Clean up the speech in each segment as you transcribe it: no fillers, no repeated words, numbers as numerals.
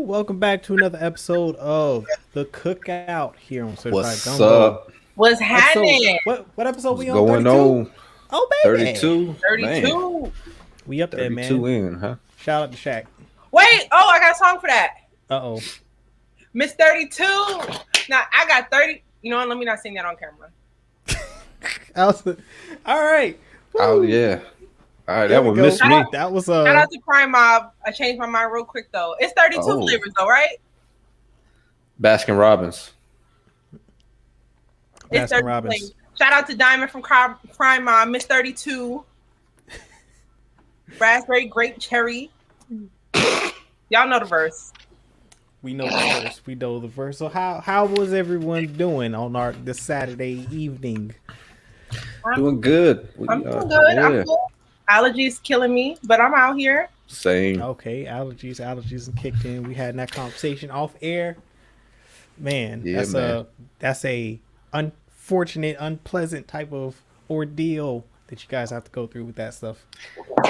Welcome back to another episode of the Cookout here on Certified What's Gumbo. up? What's Episode, happening? what episode What's we on? going 32? on? Oh baby, 32? 32. we up there, 32 man. in, huh? Shout out to Shaq. Wait, I got a song for that. Uh-oh. Miss 32. Now, I got 30. You know what? Let me not sing that on camera. All right. Oh Woo. yeah. All right, There that we one go. missed me. That was Shout out to Crime Mob. I changed my mind real quick, though. It's 32 Oh. flavors, though, right? Baskin Robbins. It's Baskin 32 Robbins. flavors. Shout out to Diamond from Crime Mob. Miss 32. Raspberry, grape, cherry. Y'all know the verse. We know the verse. We know the verse. So how was everyone doing on this Saturday evening? Doing good. I'm doing good. Yeah. I'm good. Allergies killing me, but I'm out here. Same. Okay, allergies kicked in. We had that conversation off air. Man, Yeah, that's a unfortunate, unpleasant type of ordeal that you guys have to go through with that stuff.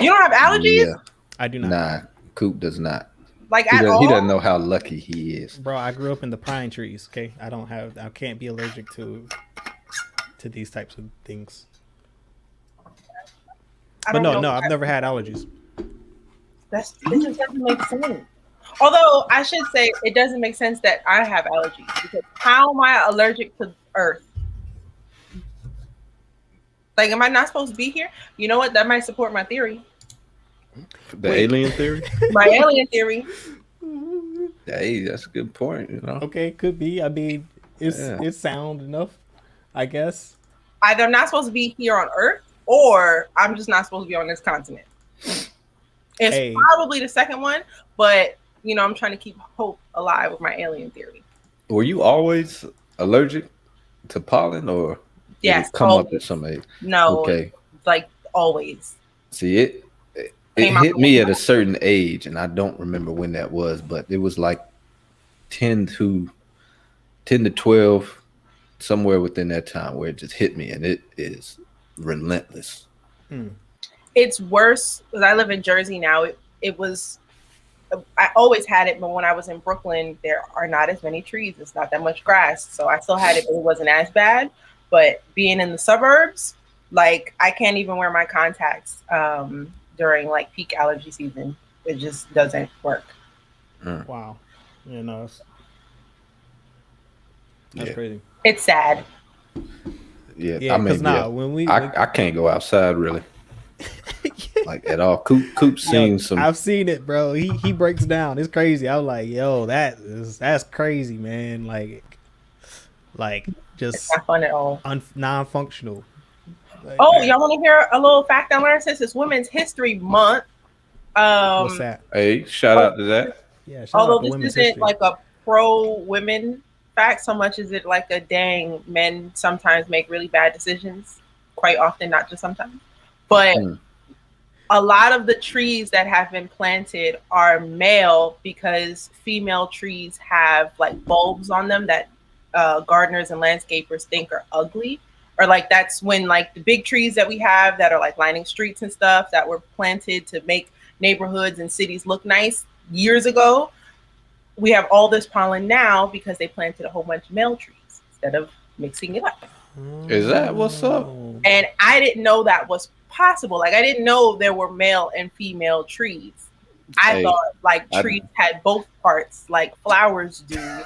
You don't have allergies? Yeah. I do not. Nah, Coop does not. Like He at all? doesn't know how lucky he is. Bro, I grew up in the pine trees. Okay, I can't be allergic to these types of things. I But don't no, know. I've never had allergies. It just doesn't make sense. Although I should say it doesn't make sense that I have allergies because how am I allergic to Earth? Like, am I not supposed to be here? You know what? That might support my theory, The alien theory? my alien theory. Hey, that's a good point, you know. Okay, could be. I mean, it's sound enough, I guess. Either I'm not supposed to be here on Earth, or I'm just not supposed to be on this continent. It's probably the second one, but you know, I'm trying to keep hope alive with my alien theory. Were you always allergic to pollen, or did Yes, it come up always. at some age? No, Okay. like always. See, it Came out hit the me womb. at a certain age, and I don't remember when that was, but it was like 10 to 12, somewhere within that time where it just hit me, and it is relentless. It's worse because I live in Jersey now. It was, I always had it, but when I was in Brooklyn, there are not as many trees. It's not that much grass, so I still had it, but it wasn't as bad. But being in the suburbs, like I can't even wear my contacts during like peak allergy season. It just doesn't work. Wow. Yeah, no, that's crazy. It's sad. Yeah, I mean, when I can't go outside really, like at all. Coop's seen some. I've seen it, bro. He breaks down. It's crazy. I was like, yo, that's crazy, man. Like just It's not fun at all. non-functional. Like, Oh, y'all want to hear a little fact I learned since it's Women's History Month? what's that? Hey, shout out to that. Yeah, shout out Although to this women's isn't history. like a pro-women fact so much as it like a dang, men sometimes make really bad decisions, quite often, not just sometimes. But a lot of the trees that have been planted are male because female trees have like bulbs on them that gardeners and landscapers think are ugly. Or like that's when like the big trees that we have that are like lining streets and stuff that were planted to make neighborhoods and cities look nice years ago. We have all this pollen now because they planted a whole bunch of male trees instead of mixing it up. Is that what's up? And I didn't know that was possible. Like I didn't know there were male and female trees. I thought like trees had both parts like flowers do.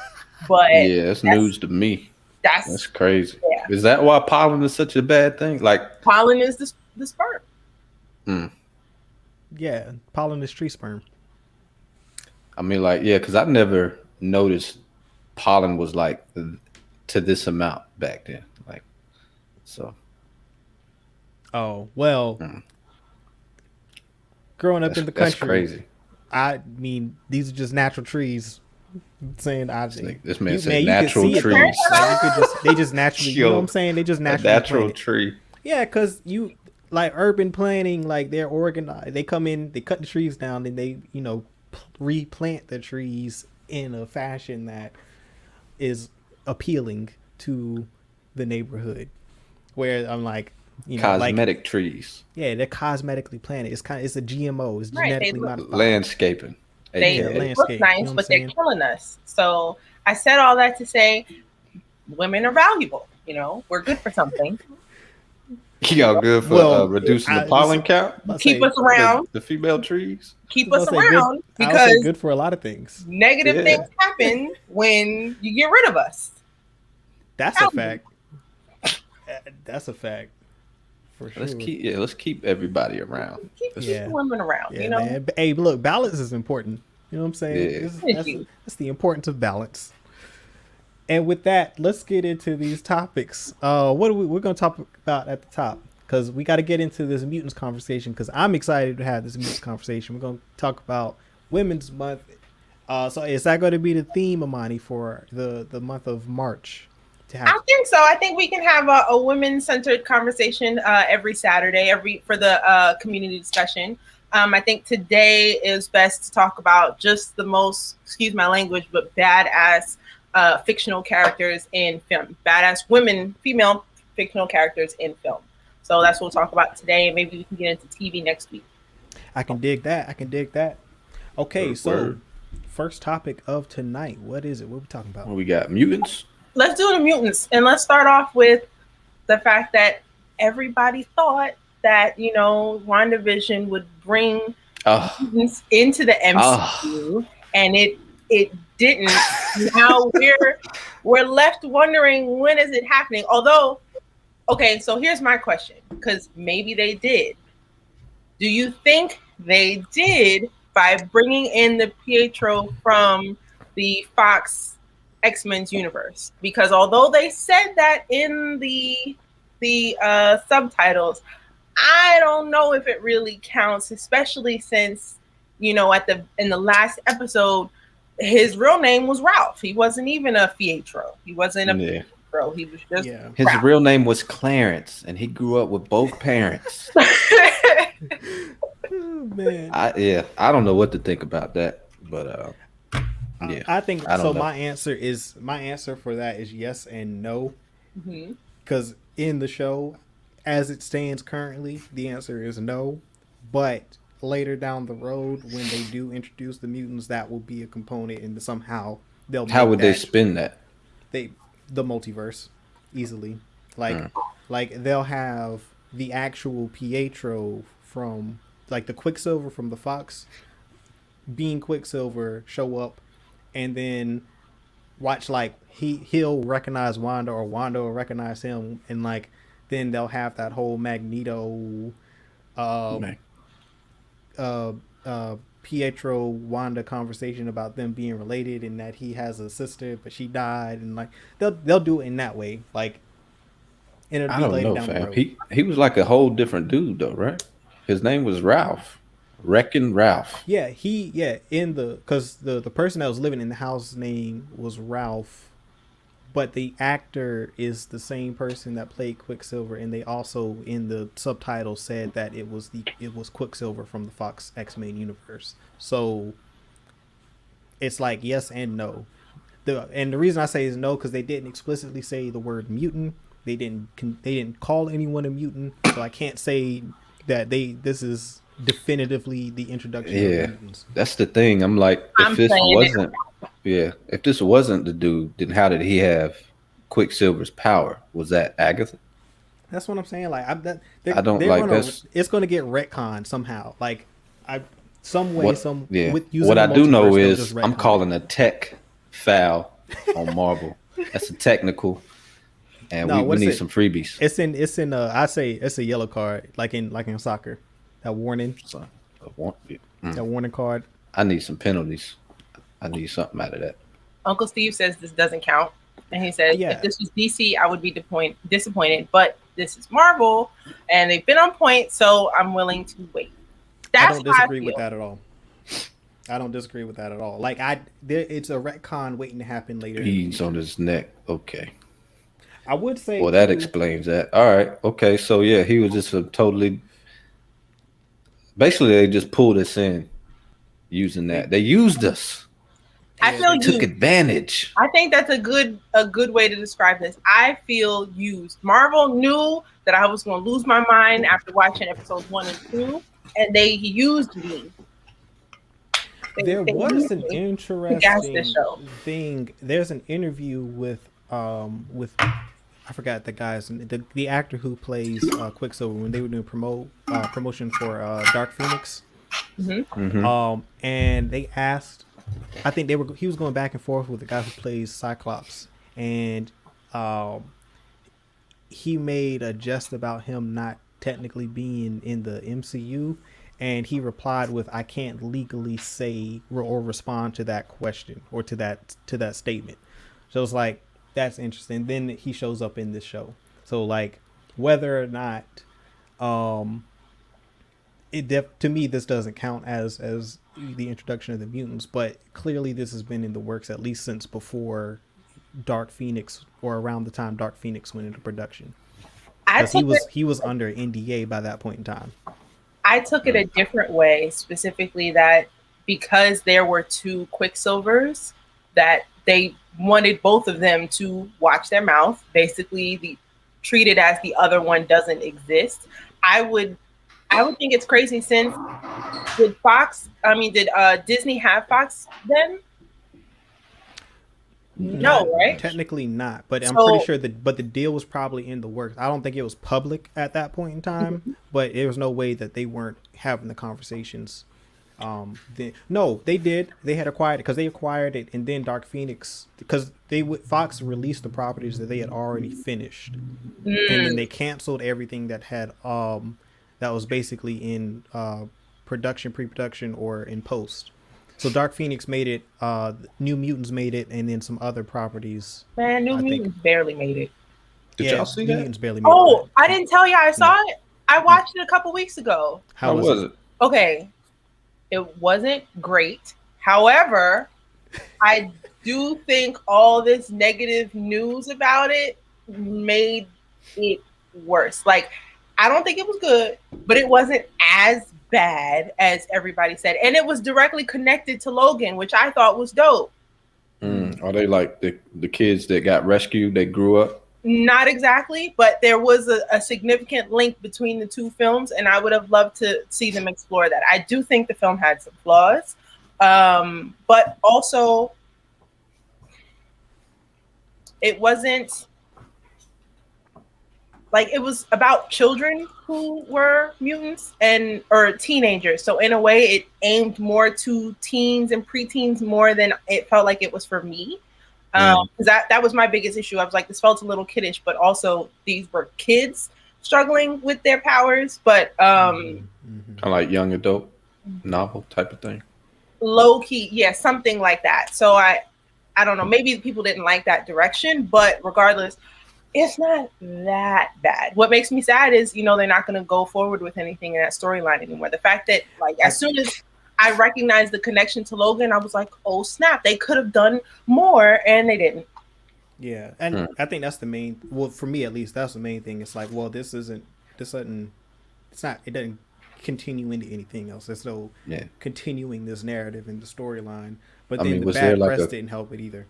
But yeah, it's news to me. That's crazy. Yeah. Is that why pollen is such a bad thing? Like pollen is the sperm. Yeah, pollen is tree sperm. I mean, like, yeah, because I never noticed pollen was like to this amount back then. Like, so. Oh, well, growing up in the country, that's crazy. I mean, these are just natural trees. Saying this man said natural trees. Like they just naturally, you know what I'm saying? They just naturally natural tree. Yeah, because you like urban planning, like they're organized. They come in, they cut the trees down, and they replant the trees in a fashion that is appealing to the neighborhood. Where I'm like, cosmetic trees. Yeah, they're cosmetically planted. It's a GMO. It's genetically modified. Landscaping. They Yeah, look landscape. nice, You know what but I'm they're saying? killing us. So I said all that to say women are valuable. You know, we're good for something. Y'all good for Well, reducing the I just pollen count? I Keep say us around. The female trees? Keep I us say good. around I would say because good for a lot of things. negative Yeah. things happen when you get rid of us. That's a fact. That's a fact. For sure. Let's keep everybody around. Keep Yeah. women around. Yeah, You know, man. Hey, look, balance is important. You know what I'm saying? Yeah. That's the importance of balance. And with that, let's get into these topics. We're going to talk about at the top because we got to get into this mutants conversation because I'm excited to have this mutants conversation. We're going to talk about Women's Month. So is that going to be the theme, Amani, for the month of March? I think so. I think we can have a women-centered conversation every Saturday, for the community discussion. I think today is best to talk about just the most, excuse my language, but badass fictional characters in film. Badass female fictional characters in film. So that's what we'll talk about today, and maybe we can get into TV next week. I can dig that. Okay, Word. first topic of tonight. What is it? What are we talking about? Well, we got mutants. Let's do the mutants, and let's start off with the fact that everybody thought that, you know, WandaVision would bring mutants into the MCU, and it didn't. Now we're left wondering, when is it happening? Although, okay, so here's my question, because maybe they did. Do you think they did by bringing in the Pietro from the Fox X-Men's universe? Because although they said that in the subtitles, I don't know if it really counts, especially since, you know, in the last episode, his real name was Ralph. He wasn't even a Pietro. He wasn't a Pietro. He was just his Ralph. real name was Clarence, and he grew up with both parents. Oh, man. I don't know what to think about that, but I think I don't know. My answer for that is yes and no, because in the show, as it stands currently, the answer is no. But later down the road, when they do introduce the mutants, that will be a component, and somehow they'll. How would they spin that? The multiverse easily, like they'll have the actual Pietro from, like, the Quicksilver from the Fox being Quicksilver show up, and then watch, like, he'll recognize Wanda, or Wanda will recognize him, and like then they'll have that whole Magneto Pietro Wanda conversation about them being related, and that he has a sister but she died, and like they'll do it in that way, like, and it'll be later down the road. He was like a whole different dude though, right? His name was Ralph. Wrecking Ralph. Yeah, because the person that was living in the house name was Ralph, but the actor is the same person that played Quicksilver, and they also in the subtitle said that it was Quicksilver from the Fox X-Men universe. So it's like yes and no. And the reason I say is no, because they didn't explicitly say the word mutant. They didn't call anyone a mutant, so I can't say that this is definitively the introduction of mutants. That's the thing. I'm like, if this wasn't the dude, then how did he have Quicksilver's power? Was that Agatha? That's what I'm saying. Like, it's going to get retconned somehow. Like, what I do know is I'm calling a tech foul on Marvel. That's a technical, and we need some freebies. It's in I say it's a yellow card, like in soccer. That warning. That warning card. I need some penalties. I need something out of that. Uncle Steve says this doesn't count. And he says, if this was DC, I would be disappointed. But this is Marvel, and they've been on point, so I'm willing to wait. I don't disagree with that at all. Like, it's a retcon waiting to happen later. Beads on his neck. Okay. I would say. Well, that explains that. All right. Okay. So yeah, he was just a totally. Basically, they just pulled us in using that. They used us. I feel took advantage. I think that's a good way to describe this. I feel used. Marvel knew that I was going to lose my mind after watching episodes 1 and 2, and they used me. There They was an to gas this interesting show. thing. There's an interview with I forgot the guy's the actor who plays Quicksilver when they were doing promotion for Dark Phoenix. Mm-hmm. And they asked, I think he was going back and forth with the guy who plays Cyclops, and he made a jest about him not technically being in the MCU, and he replied with, "I can't legally say or respond to that question or to that statement." So it's like, that's interesting. Then he shows up in this show, so like whether or not to me this doesn't count as the introduction of the mutants, but clearly this has been in the works at least since before Dark Phoenix, or around the time Dark Phoenix went into production, because he was under NDA by that point in time. I took it a different way, specifically that because there were two Quicksilvers, that they wanted both of them to watch their mouth, basically treat it as the other one doesn't exist. I would think it's crazy, since did Disney have Fox then? No, right? Technically not, but I'm pretty sure but the deal was probably in the works. I don't think it was public at that point in time, but there was no way that they weren't having the conversations. No, they did. They had acquired it, because they acquired it, and then Dark Phoenix, because Fox released the properties that they had already finished, and then they canceled everything that had that was basically in pre-production, or in post. So Dark Phoenix made it, New Mutants made it, and then some other properties. Man, New Mutants barely made it. Did y'all see New that? Mutants barely made it. I didn't tell you I saw it. I watched it a couple weeks ago. How was it? Okay, it wasn't great. However, I do think all this negative news about it made it worse. Like, I don't think it was good, but it wasn't as bad as everybody said, and it was directly connected to Logan, which I thought was dope. Are they like the kids that got rescued? They grew up? Not exactly, but there was a significant link between the two films, and I would have loved to see them explore that. I do think the film had some flaws, but also it wasn't like, it was about children who were mutants or teenagers. So in a way, it aimed more to teens and preteens more than it felt like it was for me. Because that was my biggest issue. I was like, this felt a little kiddish, but also these were kids struggling with their powers. But kind of like young adult novel type of thing. Low key, yeah, something like that. So I don't know. Maybe people didn't like that direction, but regardless, it's not that bad. What makes me sad is, they're not going to go forward with anything in that storyline anymore. The fact that, like, as soon as I recognized the connection to Logan, I was like, oh snap, they could have done more, and they didn't. Yeah, and I think that's the main. Well, for me at least, that's the main thing. It's like, well, it doesn't continue into anything else. There's no continuing this narrative and the storyline. But then the bad press didn't help it either.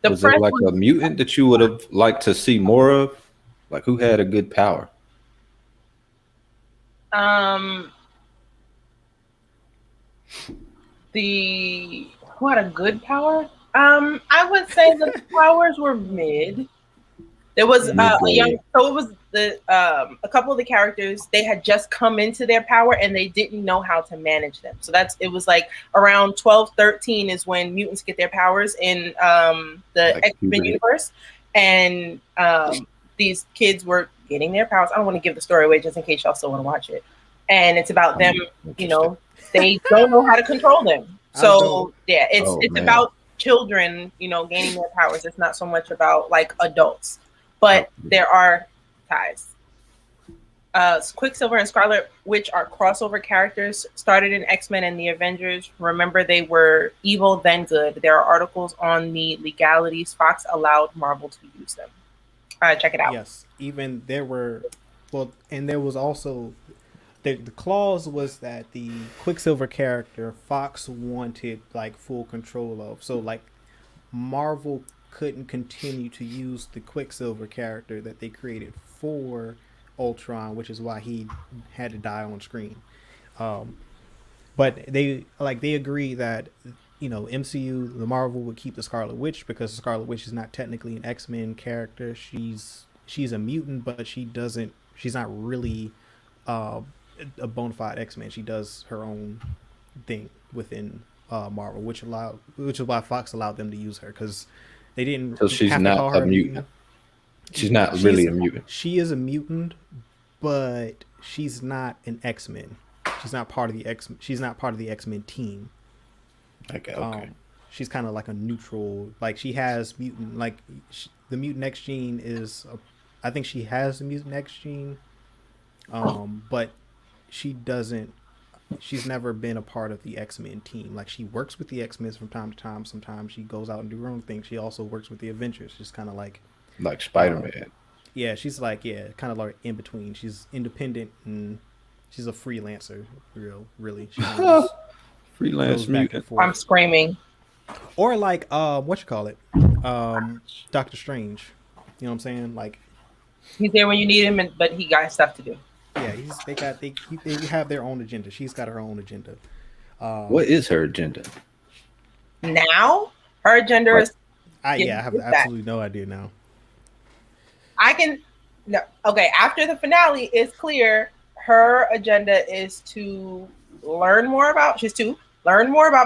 Was there like a mutant that you would have liked to see more of? Like, who had a good power? Who had a good power? I would say the powers were mid. There was a couple of the characters, they had just come into their power and they didn't know how to manage them. So it was like around 12, 13 is when mutants get their powers in the X-Men universe. And these kids were getting their powers. I don't want to give the story away just in case y'all still want to watch it. And it's about them, they don't know how to control them. So yeah, it's about children, gaining their powers. It's not so much about like adults. But there are ties. Quicksilver and Scarlet Witch are crossover characters, started in X-Men and the Avengers. Remember, they were evil, then good. There are articles on the legalities. Fox allowed Marvel to use them. Check it out. Yes, even there was also, the clause was that the Quicksilver character Fox wanted like full control of. So like Marvel couldn't continue to use the Quicksilver character that they created for Ultron, which is why he had to die on screen. But they agree that MCU, the Marvel would keep the Scarlet Witch because the Scarlet Witch is not technically an X-Men character. She's a mutant, but she's not really uh, a bona fide X-Men. She does her own thing within Marvel, which is why Fox allowed them to use her, because they didn't So she's have to call not her a mutant. She's not really a mutant. She is a mutant, but she's not an X-Men. She's not part of the X-Men team. Okay. She's kind of like a neutral. Like she has mutant. Like the mutant X gene is. I think she has the mutant X gene. But she doesn't. She's never been a part of the X-Men team. Like she works with the X-Men from time to time. Sometimes she goes out and do her own thing. She also works with the Avengers. Just kind of like Spider-Man. Yeah, she's like kind of like in between. She's independent and she's a freelancer. Really. She kind of Freelance mutant. I'm screaming. Or like what you call it, Doctor Strange. You know what I'm saying? Like he's there when you need him, but he got stuff to do. Yeah, they have their own agenda. She's got her own agenda. What is her agenda? Now her agenda is. I have absolutely no idea now. Okay, after the finale, it's clear her agenda is to learn more about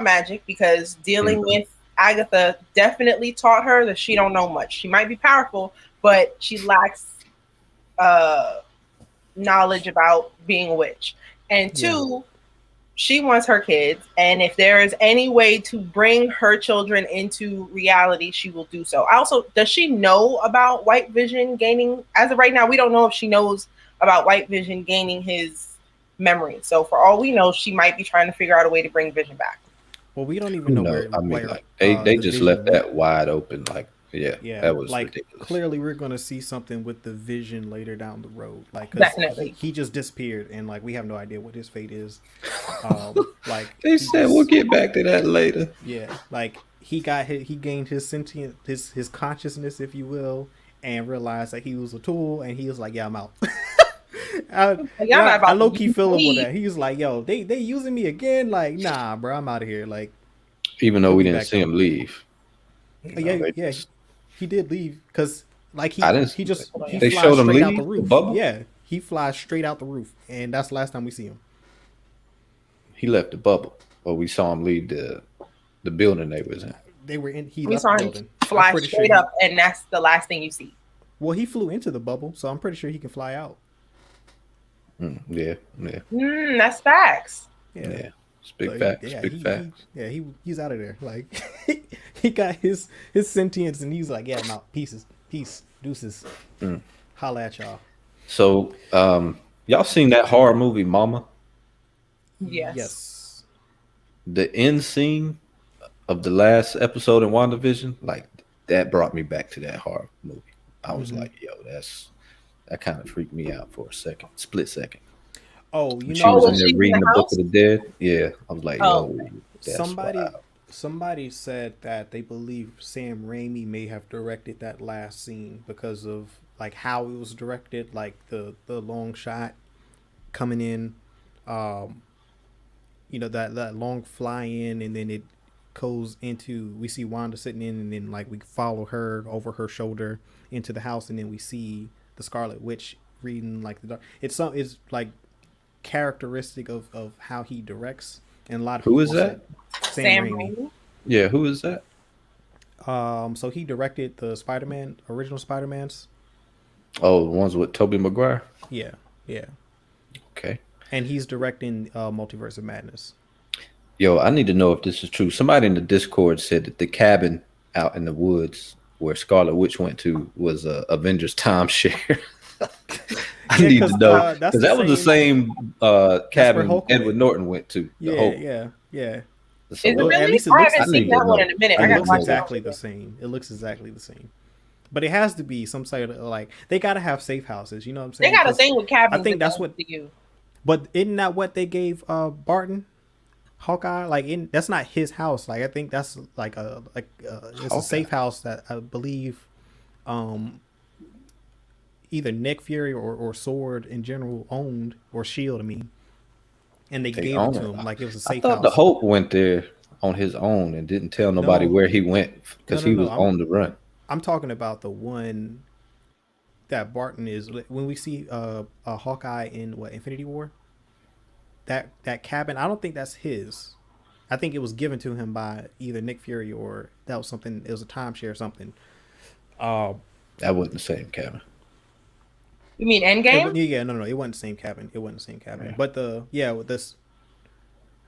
magic, because dealing with Agatha definitely taught her that she don't know much. She might be powerful, but she lacks knowledge about being a witch. And two, she wants her kids, and if there is any way to bring her children into reality, she will do so. Also, does she know about White Vision gaining? As of right now, we don't know if she knows about White Vision gaining his memory. So for all we know, she might be trying to figure out a way to bring Vision back. Well, we don't even know where. I mean, they just left that wide open. Like, that was like ridiculous. Clearly, we're gonna see something with the Vision later down the road. Like, definitely, he just disappeared, and like we have no idea what his fate is. Like they said, we'll get back to that later. Yeah, like he gained his sentient, his consciousness, if you will, and realized that he was a tool, and he was like, "Yeah, I'm out." I low key feel him with that. He was like, "Yo, they using me again." Like, nah, bro, I'm out of here. Like, even though we didn't see him leave. Yeah, he did leave because like he flies showed him straight leave out the roof. Yeah, he flies straight out the roof, and that's the last time we see him. He left the bubble, but we saw him leave the building they was in. They were in. We saw him fly straight up, and that's the last thing you see. Well, he flew into the bubble, so I'm pretty sure he can fly out. Yeah. That's facts. Yeah. It's big facts. He's out of there. Like he got his sentience, and he's like, "Yeah, I'm out. Peace, deuces. Holla at y'all." So, y'all seen that horror movie, Mama? Yes. The end scene of the last episode in WandaVision, like that brought me back to that horror movie. I was like, "Yo, that kind of freaked me out for a split second." Oh, you she know, was in there reading the Book of the Dead. Yeah, I was like, "Yo, somebody said that they believe Sam Raimi may have directed that last scene because of like how it was directed, like the long shot coming in, that long fly in, and then it goes into, we see Wanda sitting in, and then like we follow her over her shoulder into the house, and then we see the Scarlet Witch reading like the dark. It's like characteristic of how he directs, and a lot of who is that? Sam Raimi. Yeah, who is that? So he directed the original Spider-Mans. Oh, the ones with Tobey Maguire. Yeah. Okay. And he's directing Multiverse of Madness. Yo, I need to know if this is true. Somebody in the Discord said that the cabin out in the woods where Scarlet Witch went to was Avengers timeshare. I need to know, because that was the same cabin Edward Norton went to. Yeah. So, is it really? At least I haven't seen that one in a minute. It looks exactly the same. It looks exactly the same. But it has to be some sort of, like, they got to have safe houses. You know what I'm saying? They got a thing with cabins. I think that's what. But isn't that what they gave Barton? Hawkeye, like that's not his house. Like I think that's like it's a safe house that I believe either Nick Fury or Sword in general owned, or Shield. I mean, and they They gave it own to it. him like it was a I safe thought the house. Hulk went there on his own and didn't tell nobody No, where he went no, because no, he no. was I'm on the run. I'm talking about the one that Barton is when we see a Hawkeye in what Infinity War. That cabin, I don't think that's his. I think it was given to him by either Nick Fury or that was something. It was a timeshare or something. Uh, That wasn't the same cabin. You mean Endgame? yeah, no, it wasn't the same cabin. It wasn't the same cabin. Yeah. But with this,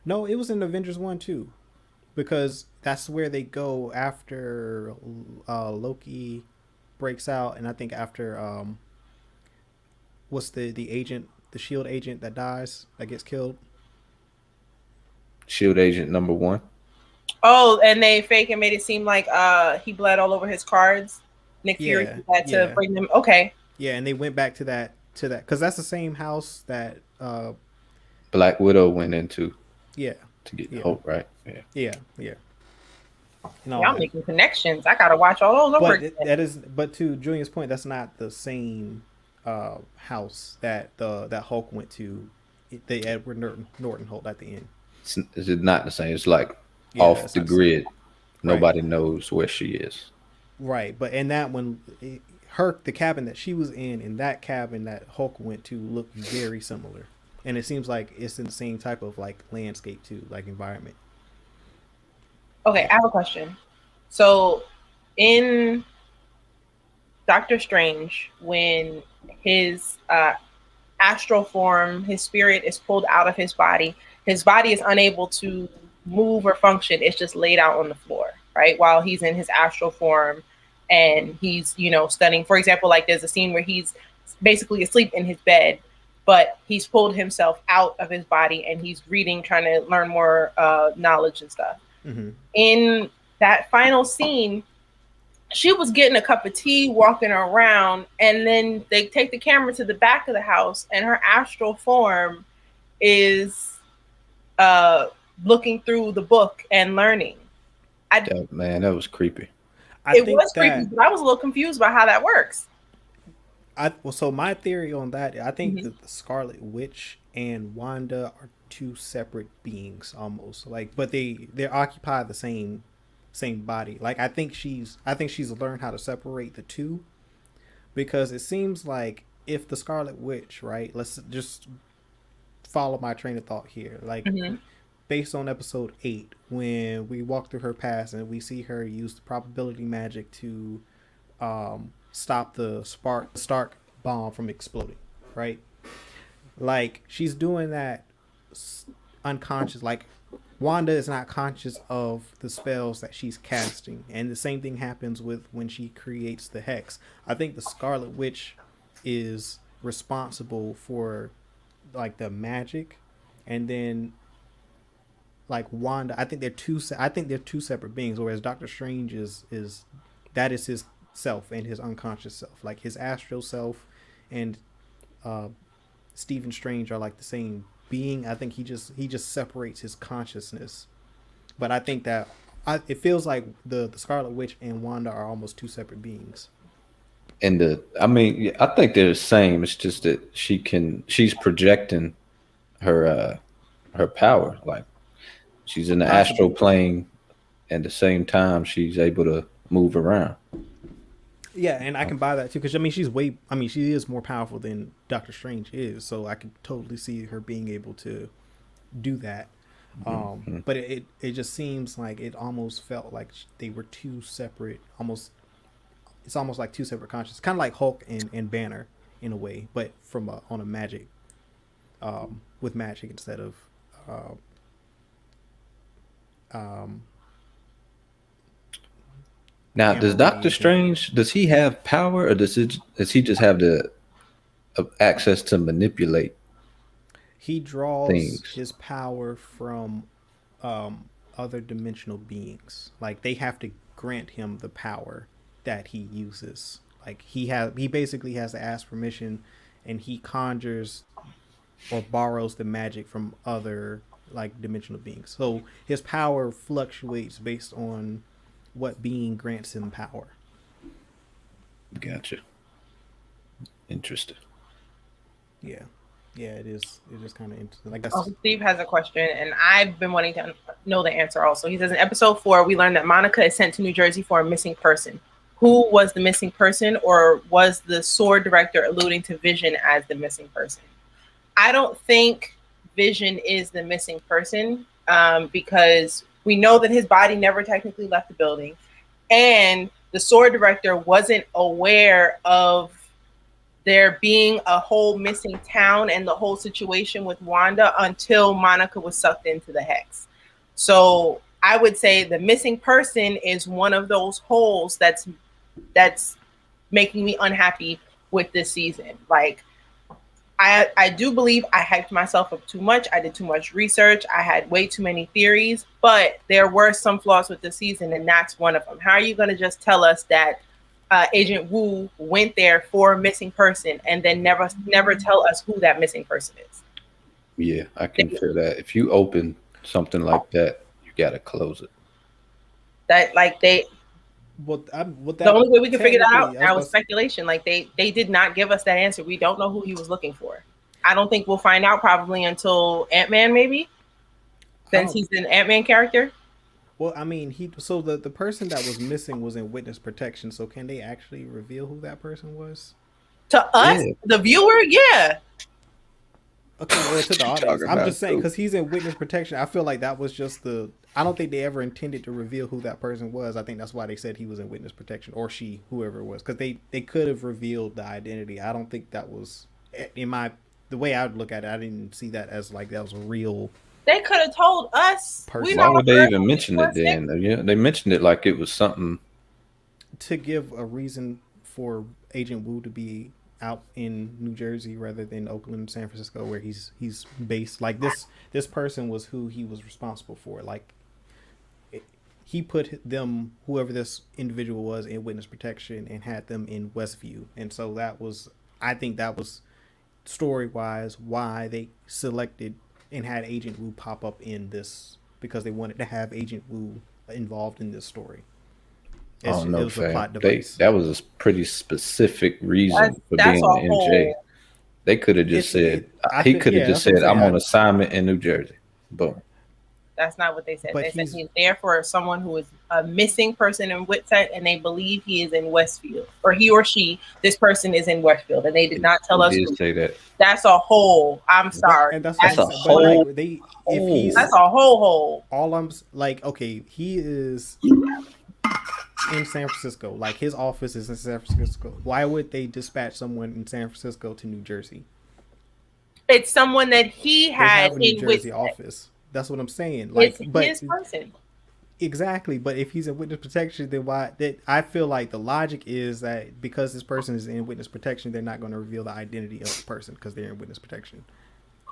no, it was in Avengers 1 too, because that's where they go after Loki breaks out, and I think after what's the agent, the Shield agent that dies, that gets killed. Shield Agent number 1. Oh, and they fake and made it seem like he bled all over his cards. Nick Fury Yeah, had to yeah, bring them. Okay. yeah, and they went back to that because that's the same house that Black Widow went into yeah, to get yeah, Hulk, right? Yeah. yeah. And all Yeah, I'm that. making connections. I gotta watch all those over again. But to Julian's point, that's not the same house that that Hulk went to, the Edward Norton Hulk at the end. Is it not the same? It's like Yeah, off it's the not the same. grid. Right. Nobody knows where she is. Right, but in that one, the cabin that she was in that cabin that Hulk went to looked very similar, and it seems like it's in the same type of like landscape too, like environment. Okay, I have a question. So, in Doctor Strange, when his astral form, his spirit is pulled out of his body is unable to move or function. It's just laid out on the floor, right? While he's in his astral form and he's, studying. For example, like there's a scene where he's basically asleep in his bed, but he's pulled himself out of his body and he's reading, trying to learn more knowledge and stuff. Mm-hmm. In that final scene, she was getting a cup of tea, walking around, and then they take the camera to the back of the house, and her astral form is looking through the book and learning. Man, that was creepy. It was creepy, but I was a little confused about how that works. So my theory on that, I think Mhm. that the Scarlet Witch and Wanda are two separate beings almost, like, but they occupy the same body. Like I think she's learned how to separate the two, because it seems like if the Scarlet Witch, right? Let's just follow my train of thought here. Like Mhm. based on episode 8, when we walk through her past and we see her use the probability magic to stop the Stark bomb from exploding, right? Like she's doing that unconscious. Like Wanda is not conscious of the spells that she's casting, and the same thing happens with when she creates the hex. I think the Scarlet Witch is responsible for like the magic, and then like Wanda, I think they're two separate beings. Whereas Doctor Strange is that is his self and his unconscious self, like his astral self, and Stephen Strange are like the same being. I think he just separates his consciousness. But I think that it feels like the Scarlet Witch and Wanda are almost two separate beings. And I think they're the same. It's just that she's projecting her power. Like she's in the astral plane, at the same time she's able to move around. Yeah, and I can buy that too, because she is more powerful than Doctor Strange is, so I can totally see her being able to do that. But it just seems like it almost felt like they were two separate. It's almost like two separate conscious, kind of like Hulk and Banner in a way, but from on a magic, with magic instead of. Now, does Doctor Strange, does he have power, or does he just have the access to manipulate? He draws things? His power from other dimensional beings. Like they have to grant him the power that he uses. Like he basically has to ask permission, and he conjures or borrows the magic from other like dimensional beings. So his power fluctuates based on what being grants him power. Gotcha. Interesting. Yeah. Yeah, it is. It's just kind of interesting. Like that's Uncle Steve has a question, and I've been wanting to know the answer also. He says, in episode 4, we learned that Monica is sent to New Jersey for a missing person. Who was the missing person, or was the sword director alluding to Vision as the missing person? I don't think Vision is the missing person, because we know that his body never technically left the building, and the sword director wasn't aware of there being a whole missing town and the whole situation with Wanda until Monica was sucked into the hex. So I would say the missing person is one of those holes that's making me unhappy with this season. Like, I do believe I hyped myself up too much. I did too much research. I had way too many theories, but there were some flaws with the season, and that's one of them. How are you going to just tell us that Agent Wu went there for a missing person and then never tell us who that missing person is? Yeah, I can feel that. If you open something like that, you gotta close it. That like they. The only way we can figure that out now is speculation. Like they did not give us that answer. We don't know who he was looking for. I don't think we'll find out probably until Ant-Man, maybe, since he's an Ant-Man character. Well, I mean, the person that was missing was in witness protection. So can they actually reveal who that person was? To us, the viewer, yeah. Okay, well, to the audience, I'm just saying because he's in witness protection. I feel like that was just I don't think they ever intended to reveal who that person was. I think that's why they said he was in witness protection, or she, whoever it was, because they could have revealed the identity. I don't think that was the way I would look at it. I didn't see that as like that was a real. They could have told us. Why would they even mention it then? Yeah, they mentioned it like it was something to give a reason for Agent Wu to be out in New Jersey rather than Oakland, San Francisco, where he's based. Like this person was who he was responsible for. Like he put them, whoever this individual was, in witness protection and had them in Westview, and so I think that was story wise why they selected and had Agent Wu pop up in this, because they wanted to have Agent Wu involved in this story. I don't know, that was a pretty specific reason for being an MJ. They could have just said, he could have just said, I'm on assignment in New Jersey. Boom. That's not what they said. They said he's there for someone who is a missing person in Whitsett, and they believe he is in Westfield, or he or she, this person is in Westfield, and they did not tell us. Say that. That's a hole. I'm sorry. That's a whole. That's a whole hole. All I'm like, okay, he is in San Francisco. Like his office is in San Francisco. Why would they dispatch someone in San Francisco to New Jersey? It's someone that he had in New Jersey office. That's what I'm saying. Like, it's his person. Exactly, but if he's in witness protection, then why? I feel like the logic is that because this person is in witness protection, they're not going to reveal the identity of the person because they're in witness protection.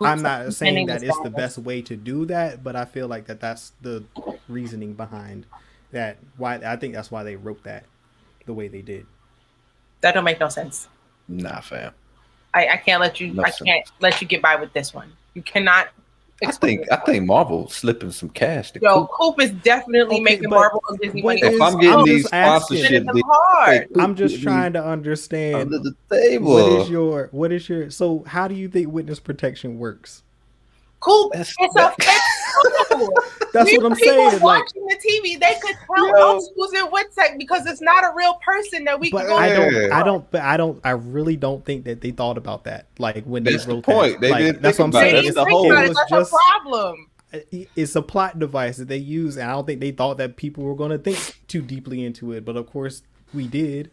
I'm not saying that it's the best way to do that, but I feel like that's the reasoning behind that. Why I think that's why they wrote that the way they did. That don't make no sense. Nah, fam. I can't let you. I can't let you get by with this one. You cannot. I think Marvel slipping some cash. Coop is definitely making Marvel and Disney money. If I'm getting these sponsorship deals, I'm just trying to understand under the table. What is your so how do you think witness protection works? Coop, it's a that's what I'm saying. Watching the TV, they could tell us who's in Whitsett because it's not a real person that we can go. I really don't think that they thought about that. Like when that's they wrote the point. That. They didn't that's what I'm saying. That's the whole. That's a problem. It's a plot device that they use, and I don't think they thought that people were going to think too deeply into it. But of course, we did.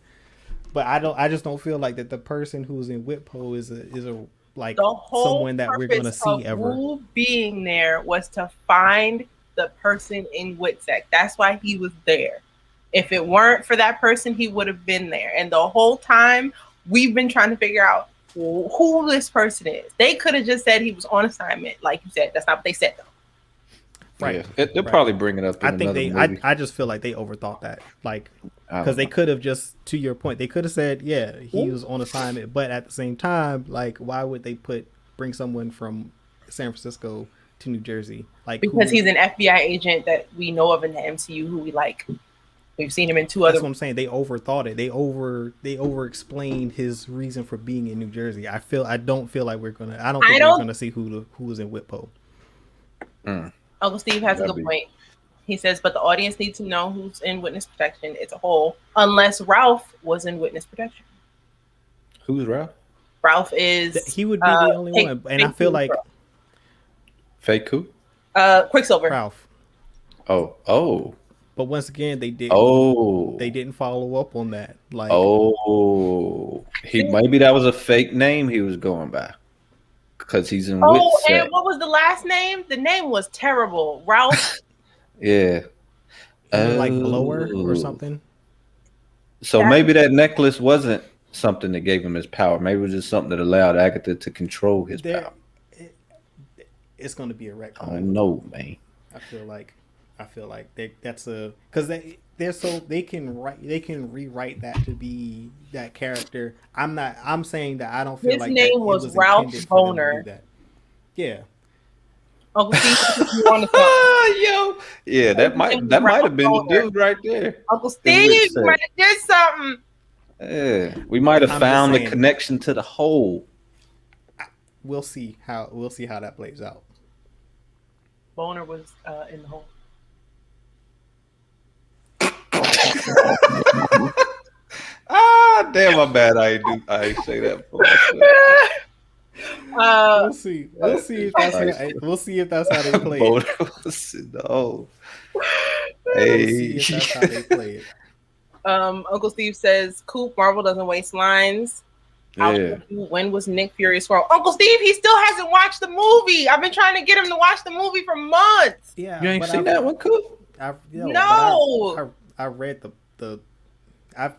But I just don't feel like that the person who's in Whitpo is a like someone that we're going to see ever. Wu being there was to find the person in Whitsett. That's why he was there. If it weren't for that person, he would have been there. And the whole time we've been trying to figure out who this person is. They could have just said he was on assignment, like you said. That's not what they said, though. Right. Yeah. They'll probably bring it up. I just feel like they overthought that, like, because they could have just, to your point, they could have said, yeah, he was on assignment, but at the same time, like, why would they bring someone from San Francisco to New Jersey? Like, because he's an FBI agent that we know of in the MCU who we like. We've seen him in two That's other. what I'm saying. They overthought it. They over explained his reason for being in New Jersey. I don't feel like we're gonna. I don't think we're gonna see who was in Whitpo. Uncle Steve has a good point. He says, but the audience needs to know who's in witness protection. It's a whole, unless Ralph was in witness protection. Who's Ralph? Ralph is. He would be the only one, and I feel like Fake who? Quicksilver. Ralph. Oh. But once again, they did. They didn't follow up on that. Like, maybe that was a fake name he was going by, because he's in. And what was the last name? The name was terrible. Ralph. Yeah. Like Blower or something. So maybe that necklace wasn't something that gave him his power. Maybe it was just something that allowed Agatha to control his power. It's going to be a retcon. I don't know, man. I feel like that's a, because they're so they can rewrite that to be that character. I'm saying that I don't feel his like name was Ralph Boner. Yeah. Uncle Steve, you want to yeah, that might have been the dude right there. Uncle Steve, you might have did something. Yeah, we might have found the connection to the whole. We'll see how that plays out. Boner was in the hole. Damn, my bad. I say that before. We'll see. We'll see if that's how they play it. No. Hey. We'll see if that's how they play it. Uncle Steve says, "Coop, Marvel doesn't waste lines." Yeah. When was Nick Fury's fault? Uncle Steve, he still hasn't watched the movie. I've been trying to get him to watch the movie for months. Yeah, you ain't seen that one, Coop? No. I read the. I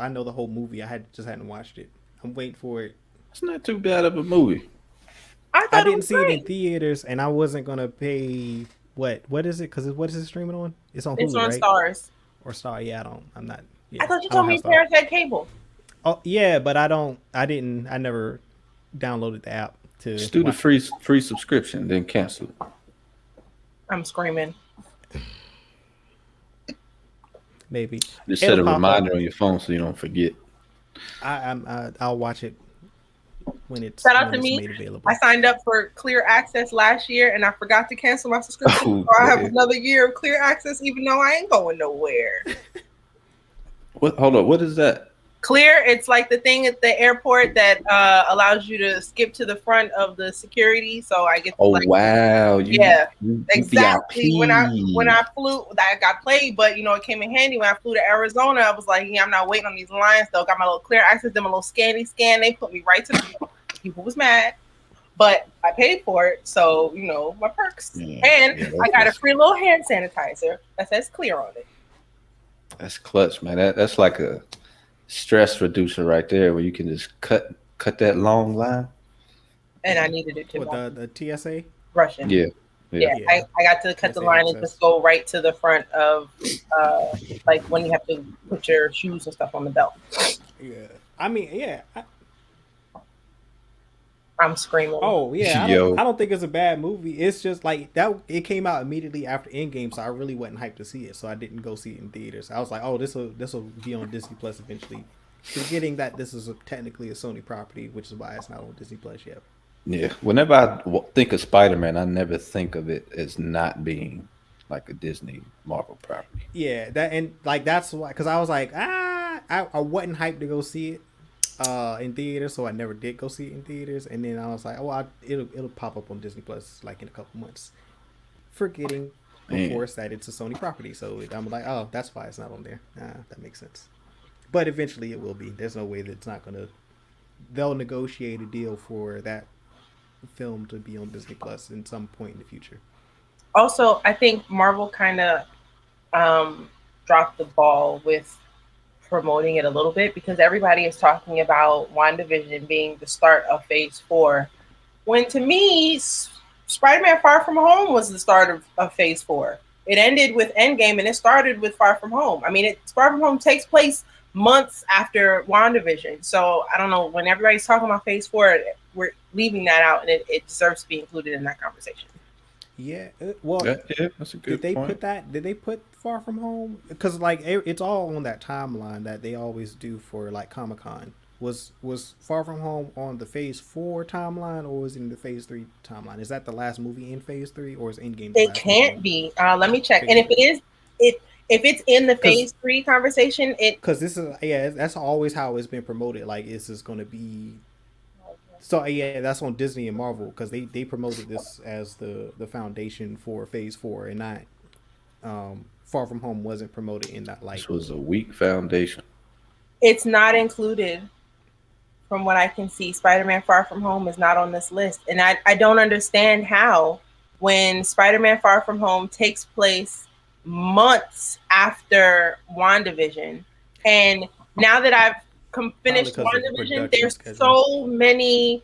know the whole movie. I hadn't watched it. I'm waiting for it. It's not too bad of a movie. I didn't see it in theaters, and I wasn't gonna pay. What is it? Because what is it streaming on? It's on Hulu, it's on right? Stars. Or Star? Yeah, I'm not. Yeah, I thought you told me your parents had cable. Oh yeah, but I never downloaded the app to. Just do the free subscription, then cancel it. I'm screaming. Maybe just set a reminder on your phone so you don't forget. I'll watch it when it's made available. I signed up for Clear Access last year and I forgot to cancel my subscription. So I have another year of Clear Access, even though I ain't going nowhere. Hold on, what is that? Clear, it's like the thing at the airport that allows you to skip to the front of the security. So I get wow. Exactly. When I flew, I got played, but it came in handy when I flew to Arizona. I was like, I'm not waiting on these lines though. Got my little Clear Access, then my little scan. They put me right to the people was mad. But I paid for it, so my perks. And I got a free little hand sanitizer that says Clear on it. That's clutch, man. That's like a stress reducer right there, where you can just cut that long line. And I needed it too. The TSA Russian. Yeah. I got to cut the line and just go right to the front of like when you have to put your shoes and stuff on the belt. Yeah, I mean, yeah. I'm screaming. Oh yeah, I don't think it's a bad movie. It's just like that. It came out immediately after Endgame, so I really wasn't hyped to see it. So I didn't go see it in theaters. I was like, oh, this will be on Disney Plus eventually. Forgetting that this is technically a Sony property, which is why it's not on Disney Plus yet. Yeah, whenever I think of Spider-Man, I never think of it as not being like a Disney Marvel property. Yeah, that's why, because I was like, I wasn't hyped to go see it in theaters, so I never did go see it in theaters. And then I was like, it'll pop up on Disney Plus like in a couple months. Forgetting, of course, that it's a Sony property, so I'm like, oh, that's why it's not on there. That makes sense. But eventually it will be. There's no way that it's not gonna. They'll negotiate a deal for that film to be on Disney Plus in some point in the future. Also, I think Marvel kind of dropped the ball with promoting it a little bit, because everybody is talking about WandaVision being the start of Phase 4, when to me, Spider-Man Far From Home was the start of Phase 4. It ended with Endgame and it started with Far From Home. I mean, Far From Home takes place months after WandaVision. So I don't know, when everybody's talking about Phase 4, we're leaving that out, and it deserves to be included in that conversation. Yeah, well, that's a good point. Did they put Far From Home? Because like it's all on that timeline that they always do for like Comic-Con. Was Far From Home on the Phase 4 timeline, or was it in the Phase 3 timeline? Is that the last movie in Phase 3, or is Endgame the It last movie can't in be. Let me check. Phase And if 3? it is, if it's in the Because phase 3 conversation, it this is, yeah, that's always how it's been promoted. Like this is going to be, so yeah, that's on Disney and Marvel, because they promoted this as the foundation for Phase 4, and not Far From Home wasn't promoted in that light. This was a weak foundation. it's not included. From what I can see, Spider-Man Far From Home is not on this list. And I don't understand how, when Spider-Man Far From Home takes place months after WandaVision, and now that I've Probably finished because of the WandaVision, production there's schedule. so many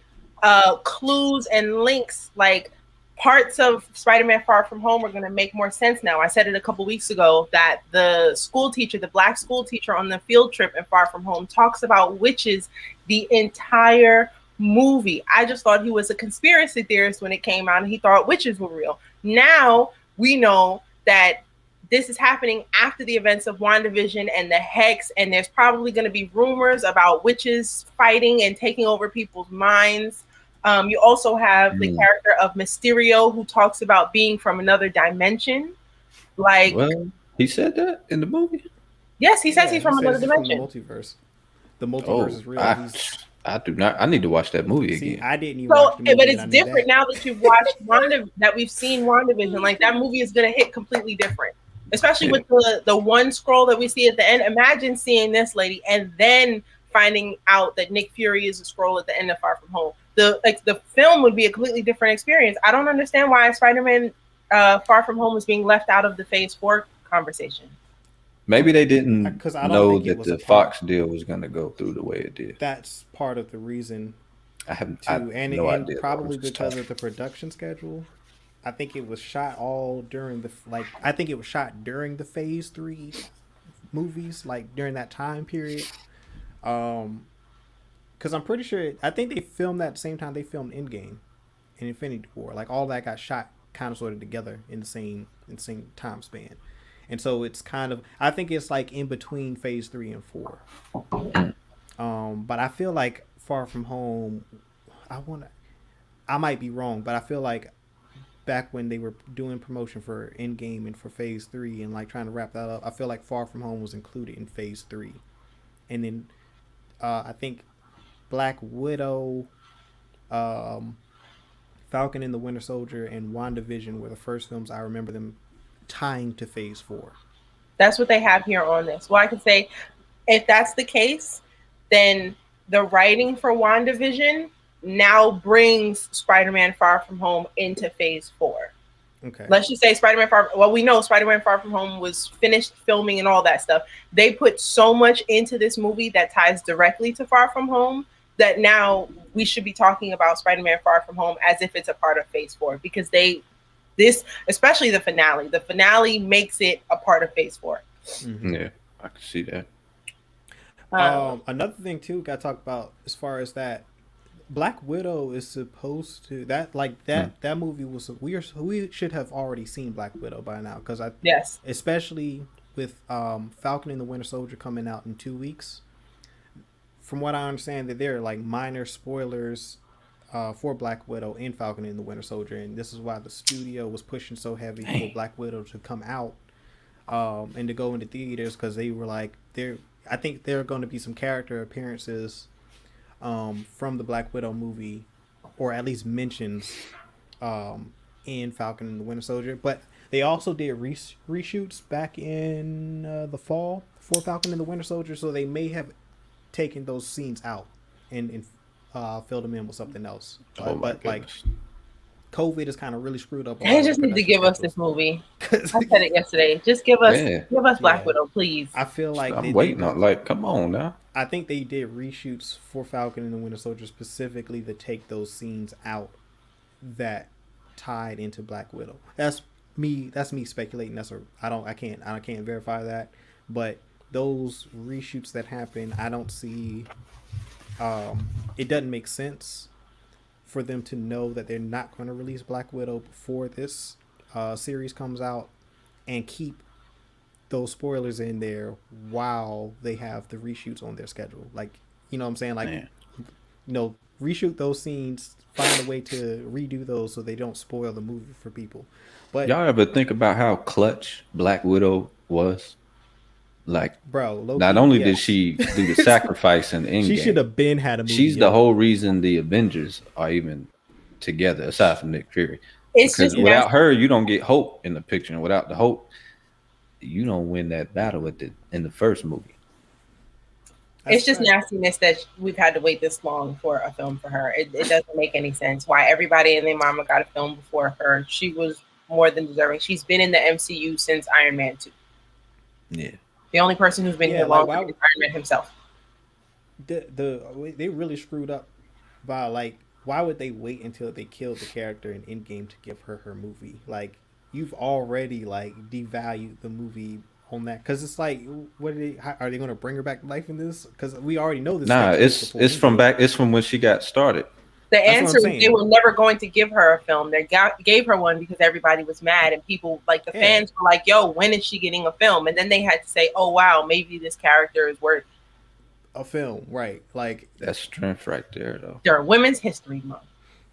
clues and links, like parts of Spider-Man Far From Home are going to make more sense now. I said it a couple weeks ago that the school teacher, the black school teacher on the field trip in Far From Home, talks about witches the entire movie. I just thought he was a conspiracy theorist when it came out, and he thought witches were real. Now we know that this is happening after the events of WandaVision and the Hex, and there's probably going to be rumors about witches fighting and taking over people's minds. You also have the character of Mysterio, who talks about being from another dimension. Like, well, he said that in the movie. yes, he says Yeah, he's from another dimension. From the multiverse. The multiverse is real. I do not. I need to watch that movie See, again. I didn't even So, watch the movie, but it's different that. now that you've watched that we've seen WandaVision. Like, that movie is going to hit completely different, especially with the one scroll that we see at the end. Imagine seeing this lady and then finding out that Nick Fury is a scroll at the end of Far From Home. The film would be a completely different experience. I don't understand why Spider-Man Far From Home is being left out of the Phase 4 conversation. Maybe they didn't I don't know think it that was the a part. Fox deal was going to go through the way it did. That's part of the reason I haven't. too, and idea. probably because of the production schedule. I think it was shot all during I think it was shot during the Phase 3 movies, like during that time period. Because I'm pretty sure, I think they filmed that same time they filmed Endgame and Infinity War. Like all that got shot kind of sort of together in the same time span. And so it's kind of, I think it's like in between Phase 3 and 4. But I feel like Far From Home, I might be wrong, but I feel like back when they were doing promotion for Endgame and for Phase 3 and like trying to wrap that up, I feel like Far From Home was included in Phase 3. And then I think Black Widow, Falcon and the Winter Soldier, and WandaVision were the first films I remember them tying to Phase 4. That's what they have here on this. Well, I can say, if that's the case, then the writing for WandaVision now brings Spider-Man Far From Home into Phase 4. Okay. Let's just say Spider-Man Far. Well, we know Spider-Man Far From Home was finished filming and all that stuff. They put so much into this movie that ties directly to Far From Home that now we should be talking about Spider-Man Far From Home as if it's a part of Phase 4, because especially the finale makes it a part of Phase 4. Mm-hmm. Yeah, I can see that. Another thing too, got to talk about as far as that, Black Widow is supposed to that movie was, we should have already seen Black Widow by now, because yes, especially with Falcon and the Winter Soldier coming out in 2 weeks. From what I understand, that there are like minor spoilers for Black Widow and Falcon and the Winter Soldier, and this is why the studio was pushing so heavy for Black Widow to come out and to go into theaters, because they were like, I think there are going to be some character appearances from the Black Widow movie, or at least mentions in Falcon and the Winter Soldier. But they also did reshoots back in the fall for Falcon and the Winter Soldier, so they may have taken those scenes out and filled them in with something else. But like, COVID is kind of really screwed up. They just need to give us this movie. I said it yesterday. Just give us Black Widow, please. I feel like I'm waiting on, like, come on now. I think they did reshoots for Falcon and the Winter Soldier specifically to take those scenes out that tied into Black Widow. That's me speculating. I can't verify that, but those reshoots that happen, I don't see, it doesn't make sense for them to know that they're not going to release Black Widow before this series comes out, and keep those spoilers in there while they have the reshoots on their schedule. Like, you know what I'm saying? Like, Man. reshoot those scenes, find a way to redo those so they don't spoil the movie for people. But Y'all ever think about how clutch Black Widow was? Like, bro, low not key, only did yes. she do the sacrifice in She should Endgame, have been had a movie. she's the whole reason the Avengers are even together, aside from Nick Fury. It's Because just without nasty. her, you don't get Hope in the picture, and without the Hope, you don't win that battle in the first movie. It's just nastiness that we've had to wait this long for a film for her. It doesn't make any sense why everybody and their mama got a film before her. She was more than deserving. She's been in the MCU since Iron Man 2. Yeah. The only person who's been here longer is Iron Man himself. They really screwed up by, like, why would they wait until they killed the character in Endgame to give her movie? Like, you've already, like, devalued the movie on that, because it's like, what are they going to bring her back to life in this? Because we already know this. Nah, it's from when she got started. The answer is they were never going to give her a film. They gave her one because everybody was mad, and people, like the fans, were like, "Yo, when is she getting a film?" And then they had to say, "Oh wow, maybe this character is worth a film." Right? Like, that's strength right there, though. During Women's History Month.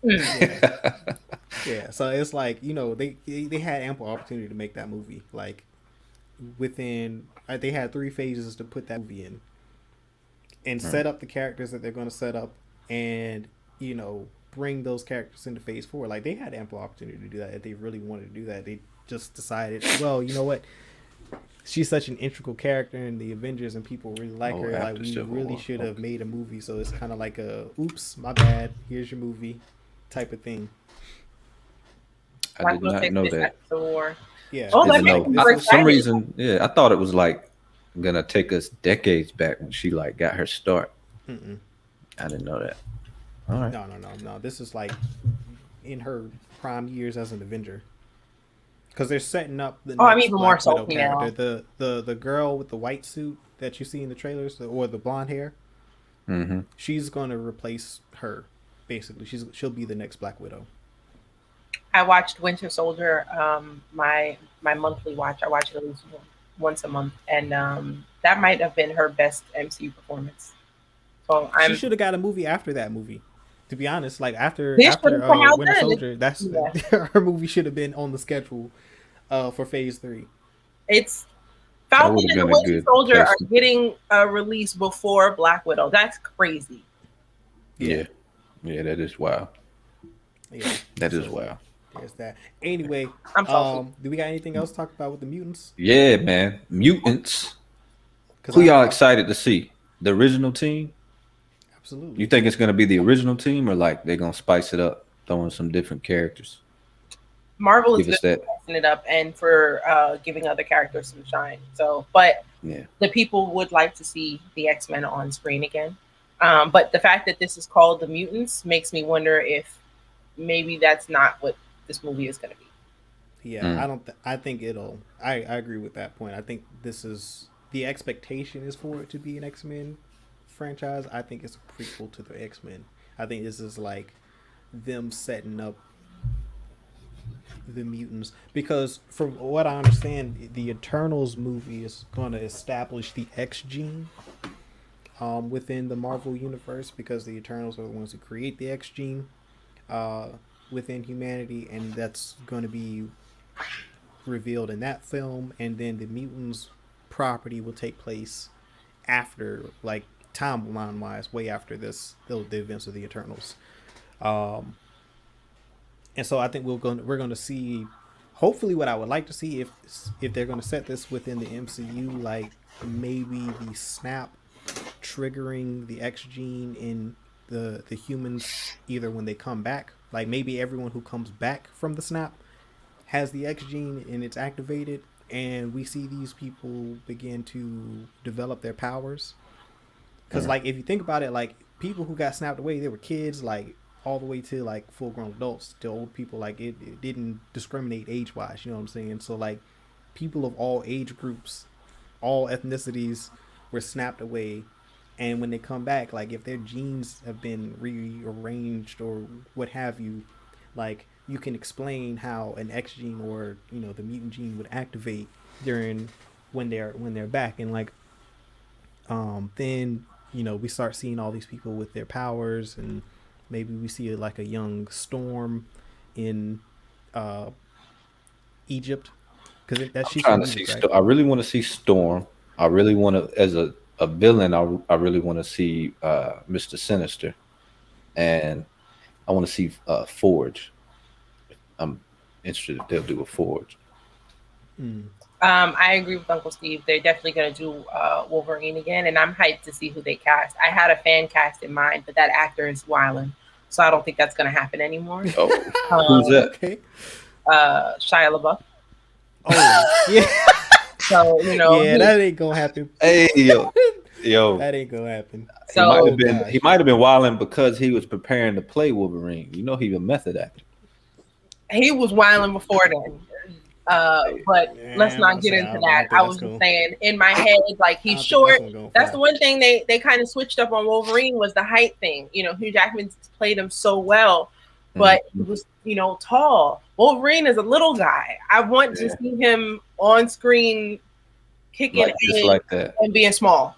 Yeah. So it's like, they had ample opportunity to make that movie. Like, within, they had 3 phases to put that movie in, and set up the characters that they're going to set up, and bring those characters into phase 4. Like, they had ample opportunity to do that if they really wanted to do that. They just decided, well, you know what? She's such an integral character in the Avengers, and people really like her. Like, we really should have made a movie. So it's kind of like a, oops, my bad. Here's your movie, type of thing. I did not know that. Yeah. For some reason, I thought it was like gonna take us decades back when she like got her start. Mm-mm. I didn't know that. All right. No. This is like in her prime years as an Avenger. Because they're setting up the I'm even more salty now. The girl with the white suit that you see in the trailers, or the blonde hair. Mm-hmm. She's gonna replace her. Basically, she'll be the next Black Widow. I watched Winter Soldier. My monthly watch. I watch it at least once a month, and that might have been her best MCU performance. So she should have got a movie after that movie. To be honest, like after Winter Soldier, her movie should have been on the schedule for Phase 3. It's Falcon and the Winter Soldier are getting a release before Black Widow. That's crazy. Yeah, that is wild. Yeah, that is wild. There's that. Anyway, do we got anything else to talk about with the mutants? Yeah, man, mutants. Who y'all excited to see? The original team? Absolutely. You think it's gonna be the original team, or like they're gonna spice it up, throwing some different characters? Marvel is spicing it up and for giving other characters some shine. So, but the people would like to see the X-Men on screen again. But the fact that this is called the Mutants makes me wonder if maybe that's not what this movie is going to be. Yeah, I think it'll. I agree with that point. I think this is the expectation is for it to be an X-Men franchise. I think it's a prequel to the X-Men. I think this is like them setting up the mutants, because from what I understand, the Eternals movie is going to establish the X gene within the Marvel universe, because the Eternals are the ones who create the X gene within humanity, and that's going to be revealed in that film. And then the mutants property will take place after, like timeline wise, way after the events of the Eternals. And so I think we're going to see, hopefully, what I would like to see if they're going to set this within the MCU, like maybe the snap triggering the X gene in the humans, either when they come back, like maybe everyone who comes back from the snap has the X gene and it's activated, and we see these people begin to develop their powers. Because like if you think about it, like people who got snapped away, they were kids, like all the way to like full grown adults, to old people. Like it didn't discriminate age wise, you know what I'm saying? So like people of all age groups, all ethnicities were snapped away, and when they come back, like if their genes have been rearranged or what have you, like you can explain how an X gene or the mutant gene would activate during when they're back, and like then we start seeing all these people with their powers, and maybe we see like a young Storm in uh Egypt, because that I'm she's trying from to see. Egypt, right? I really want to see Storm. I really want to, as a villain. I really want to see Mr. Sinister, and I want to see Forge. I'm interested if they'll do a Forge. I agree with Uncle Steve. They're definitely going to do Wolverine again, and I'm hyped to see who they cast. I had a fan cast in mind, but that actor is wilding, so I don't think that's going to happen anymore. Oh, who's that? Okay. Shia LaBeouf. Oh, yeah. So yeah, that ain't gonna happen. Hey, yo, that ain't gonna happen. So he might have been wilding because he was preparing to play Wolverine. He's a method actor. He was wilding before then. But let's not get into that. I was just saying in my head, like, he's short. That's the one thing they kind of switched up on Wolverine, was the height thing. Hugh Jackman played him so well, but he was, tall. Wolverine is a little guy. I want to see him on screen kicking just like that and being small.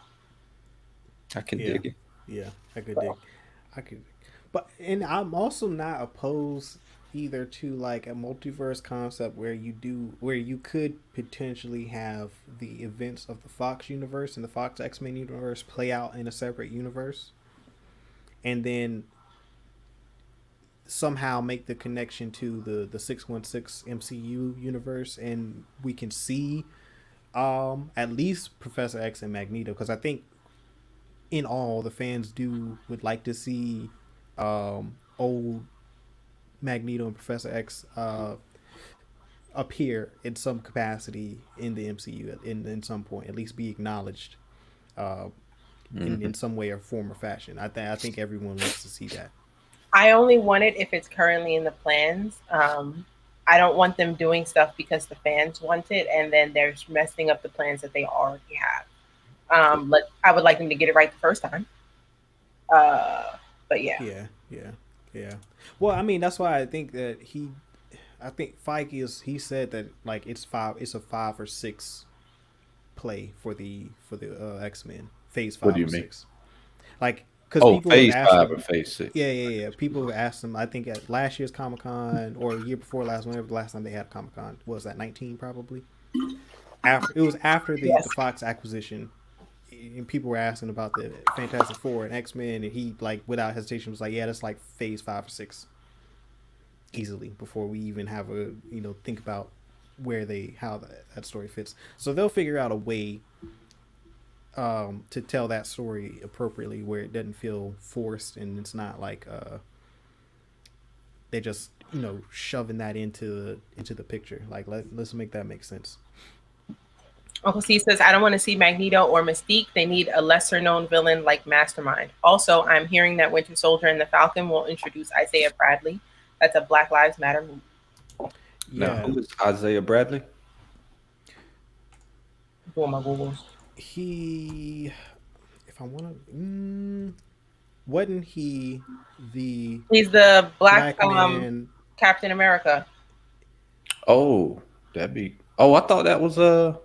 I can dig it. Yeah, I could. But I'm also not opposed either to like a multiverse concept where you could potentially have the events of the Fox universe and the Fox X-Men universe play out in a separate universe, and then somehow make the connection to the 616 MCU universe, and we can see at least Professor X and Magneto, because I think in all the fans would like to see old Magneto and Professor X appear in some capacity in the MCU in some point, at least be acknowledged in some way or form or fashion. I think everyone wants to see that. I only want it if it's currently in the plans. I don't want them doing stuff because the fans want it and then they're messing up the plans that they already have. I would like them to get it right the first time. But yeah. Yeah. Well, I mean, that's why I think that I think Feige he said that like it's a 5 or 6 play for the X-Men phase 5 what do you or mean? 6. Like, because phase 5 or phase 6. Yeah. People have asked them. I think at last year's Comic-Con or a year before last, whenever the last time they had Comic-Con, what was that, 19 probably? It was after the Fox acquisition, and people were asking about the Fantastic Four and X-Men, and he like without hesitation was like, yeah, that's like phase 5 or 6 easily, before we even have a think about how that story fits. So they'll figure out a way to tell that story appropriately where it doesn't feel forced, and it's not like they just shoving that into the picture. Like, let's make that make sense. Uncle Steve says, I don't want to see Magneto or Mystique. They need a lesser known villain like Mastermind. Also, I'm hearing that Winter Soldier and the Falcon will introduce Isaiah Bradley. That's a Black Lives Matter movie. Yeah. Now, who is Isaiah Bradley? Doing my Googles. He, if I want to, wasn't he the? He's the black man. Captain America. Oh, that'd be. Oh, I thought that was the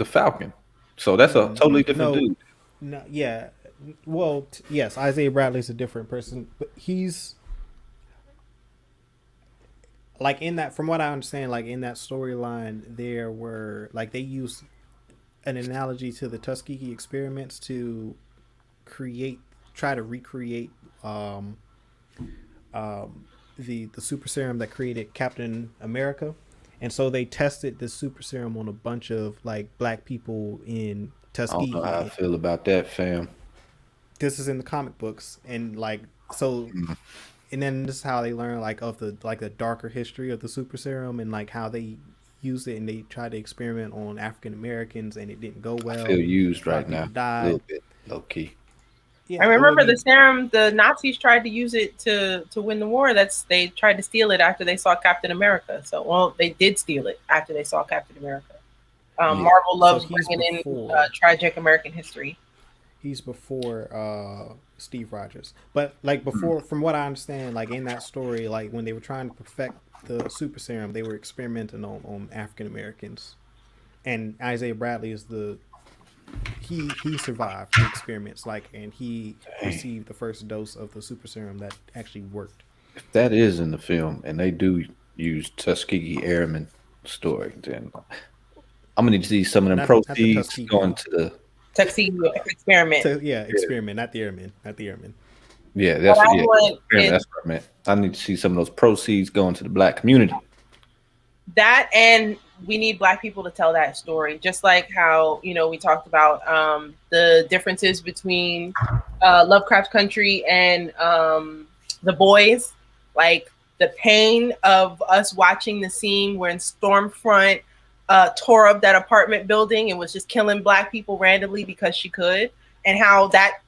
Falcon. So that's a totally different dude. No, yeah. Well, yes, Isaiah Bradley's a different person, but he's like in that. From what I understand, like in that storyline, there were like they used an analogy to the Tuskegee experiments to try to recreate the super serum that created Captain America. And so they tested the super serum on a bunch of like black people in Tuskegee. I don't know how I feel about that, fam. This is in the comic books, and like so, and then this is how they learn like of the darker history of the super serum and like how they used it, and they tried to experiment on African Americans, and it didn't go well. I feel used right now, died. a little bit low key. Yeah, I remember the serum. The Nazis tried to use it to win the war. They tried to steal it after they saw Captain America. So, well, they did steal it after they saw Captain America. Marvel loves bringing in tragic American history. He's before Steve Rogers, but like before, from what I understand, like in that story, like when they were trying to perfect the super serum, they were experimenting on African Americans, and Isaiah Bradley is he survived the experiments, like, and he received the first dose of the super serum that actually worked. If that is in the film, and they do use Tuskegee Airmen story, then I'm gonna need to see some of them Not the proceeds Tuskegee. going to the Tuxedo experiment. So, yeah, experiment, not the airmen, not the airmen. yeah. That's What I yeah. want Experiment, is that's what I meant. I need to see some of those proceeds going to the black community. that, and we need Black people to tell that story, just like how, you know, we talked about the differences between Lovecraft Country and The Boys, like the pain of us watching the scene when Stormfront tore up that apartment building and was just killing Black people randomly because she could, and how that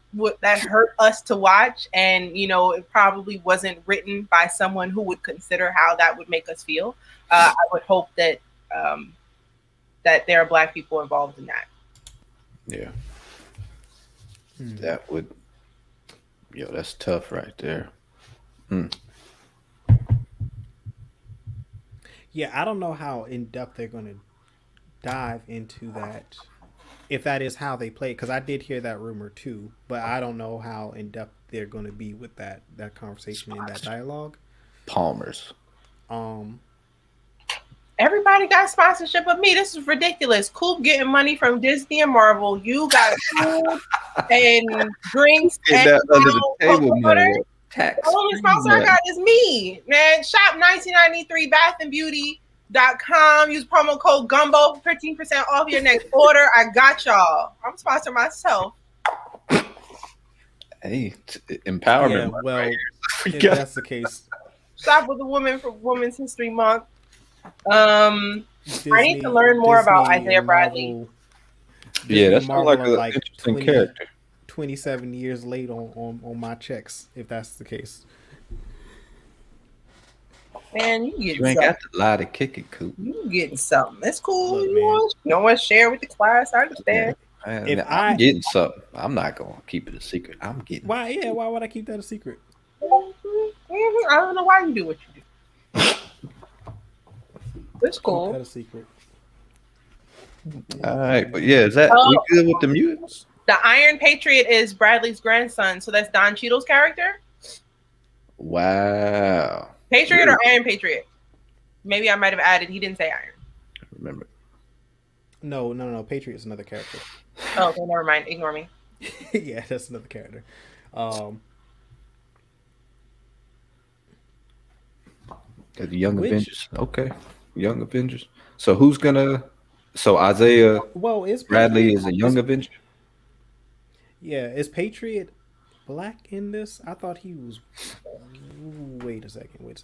hurt us to watch. And, you know, it probably wasn't written by someone who would consider how that would make us feel. I would hope that that there are Black people involved in that. Yeah, that would. Yo, that's tough right there. Yeah, I don't know how in depth they're going to dive into that, if that is how they play it, because I did hear that rumor too, but I don't know how in depth they're going to be with that conversation and that dialogue. Palmer's. Everybody got sponsorship of me. This is ridiculous. Coop getting money from Disney and Marvel. You got food and drinks and That under the table money. Tax. the only sponsor I got is me. Man, shop 1993 bathandbeauty.com. Use promo code Gumbo for 15% off your next order. I got y'all. I'm sponsoring myself. Hey, empowerment. Yeah, well, if got- that's the case, Shop with a woman for Women's History Month. I need to learn more about Isaiah Bradley. Marvel, Yeah, that Marvel sounds like are an interesting character. 27 years late on my checks, if that's the case. Man, you You getting ain't something. got to lie to kick it, Coop. You getting something. That's cool. Look, you man. don't want to share with the class. I understand. If I'm getting something. I'm not gonna keep it a secret. I'm getting. Why? Yeah, why would I keep that a secret? I don't know why you do what you do. It's Keep cool. that a secret. All right, but yeah, is that we good with the mutants? The Iron Patriot is Bradley's grandson, so that's Don Cheadle's character. Wow. Patriot or Iron Patriot? Maybe I might have added. He didn't say Iron. Remember. No. Patriot's another character. Oh, okay, never mind. Ignore me. Yeah, that's another character. The Young Which- Avengers. Okay. Young Avengers. So who's gonna so Isaiah Well, is Bradley Patriot, is a young Avenger? Yeah, is Patriot Black in this? I thought he was. Wait a second.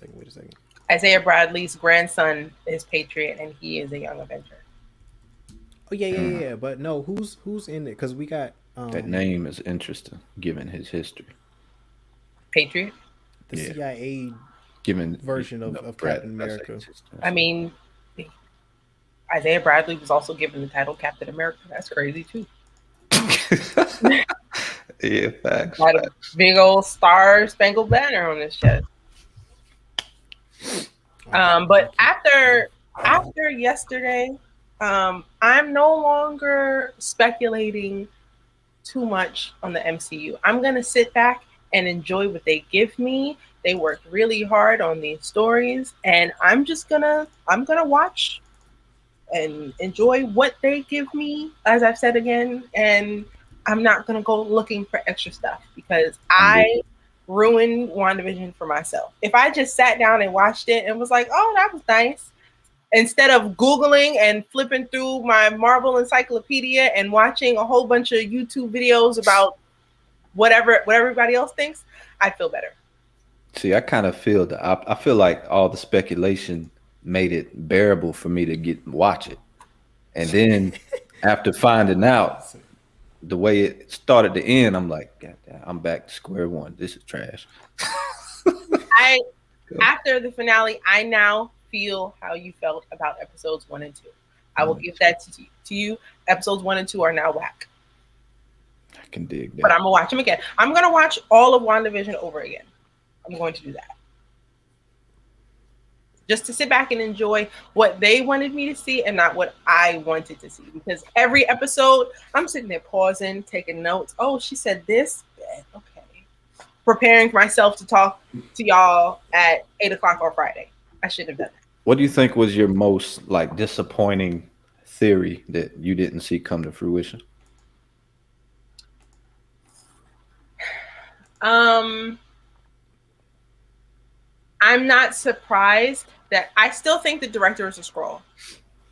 Isaiah Bradley's grandson is Patriot, and he is a Young Avenger. Oh yeah. But no, who's in it? Because we got That name is interesting, given his history. Patriot. the Yeah. CIA Given version of Captain that's America. his history. I mean, Isaiah Bradley was also given the title Captain America. That's crazy too. Yeah, facts. Got a big old Star Spangled Banner on his chest. But after yesterday, I'm no longer speculating too much on the MCU. I'm gonna sit back and enjoy what they give me. They worked really hard on these stories, and I'm gonna watch and enjoy what they give me, as I've said again, and I'm not gonna go looking for extra stuff because I ruined WandaVision for myself. If I just sat down and watched it and was like, oh, that was nice, instead of Googling and flipping through my Marvel encyclopedia and watching a whole bunch of YouTube videos about what everybody else thinks, I'd feel better. See, I kind of feel I feel like all the speculation made it bearable for me to watch it, and then after finding out the way it started to end, I'm like, God damn, I'm back to square one. This is trash. After the finale, I now feel how you felt about episodes 1 and 2. I will give that to you. Episodes 1 and 2 are now whack. I can dig that. But I'm gonna watch them again. I'm gonna watch all of WandaVision over again. I'm going to do that. just to sit back and enjoy what they wanted me to see and not what I wanted to see. Because every episode, I'm sitting there pausing, taking notes. Oh, she said this. Okay. Preparing myself to talk to y'all at 8:00 on Friday. I should have done that. What do you think was your most like disappointing theory that you didn't see come to fruition? I'm not surprised that I still think the director is a Skrull.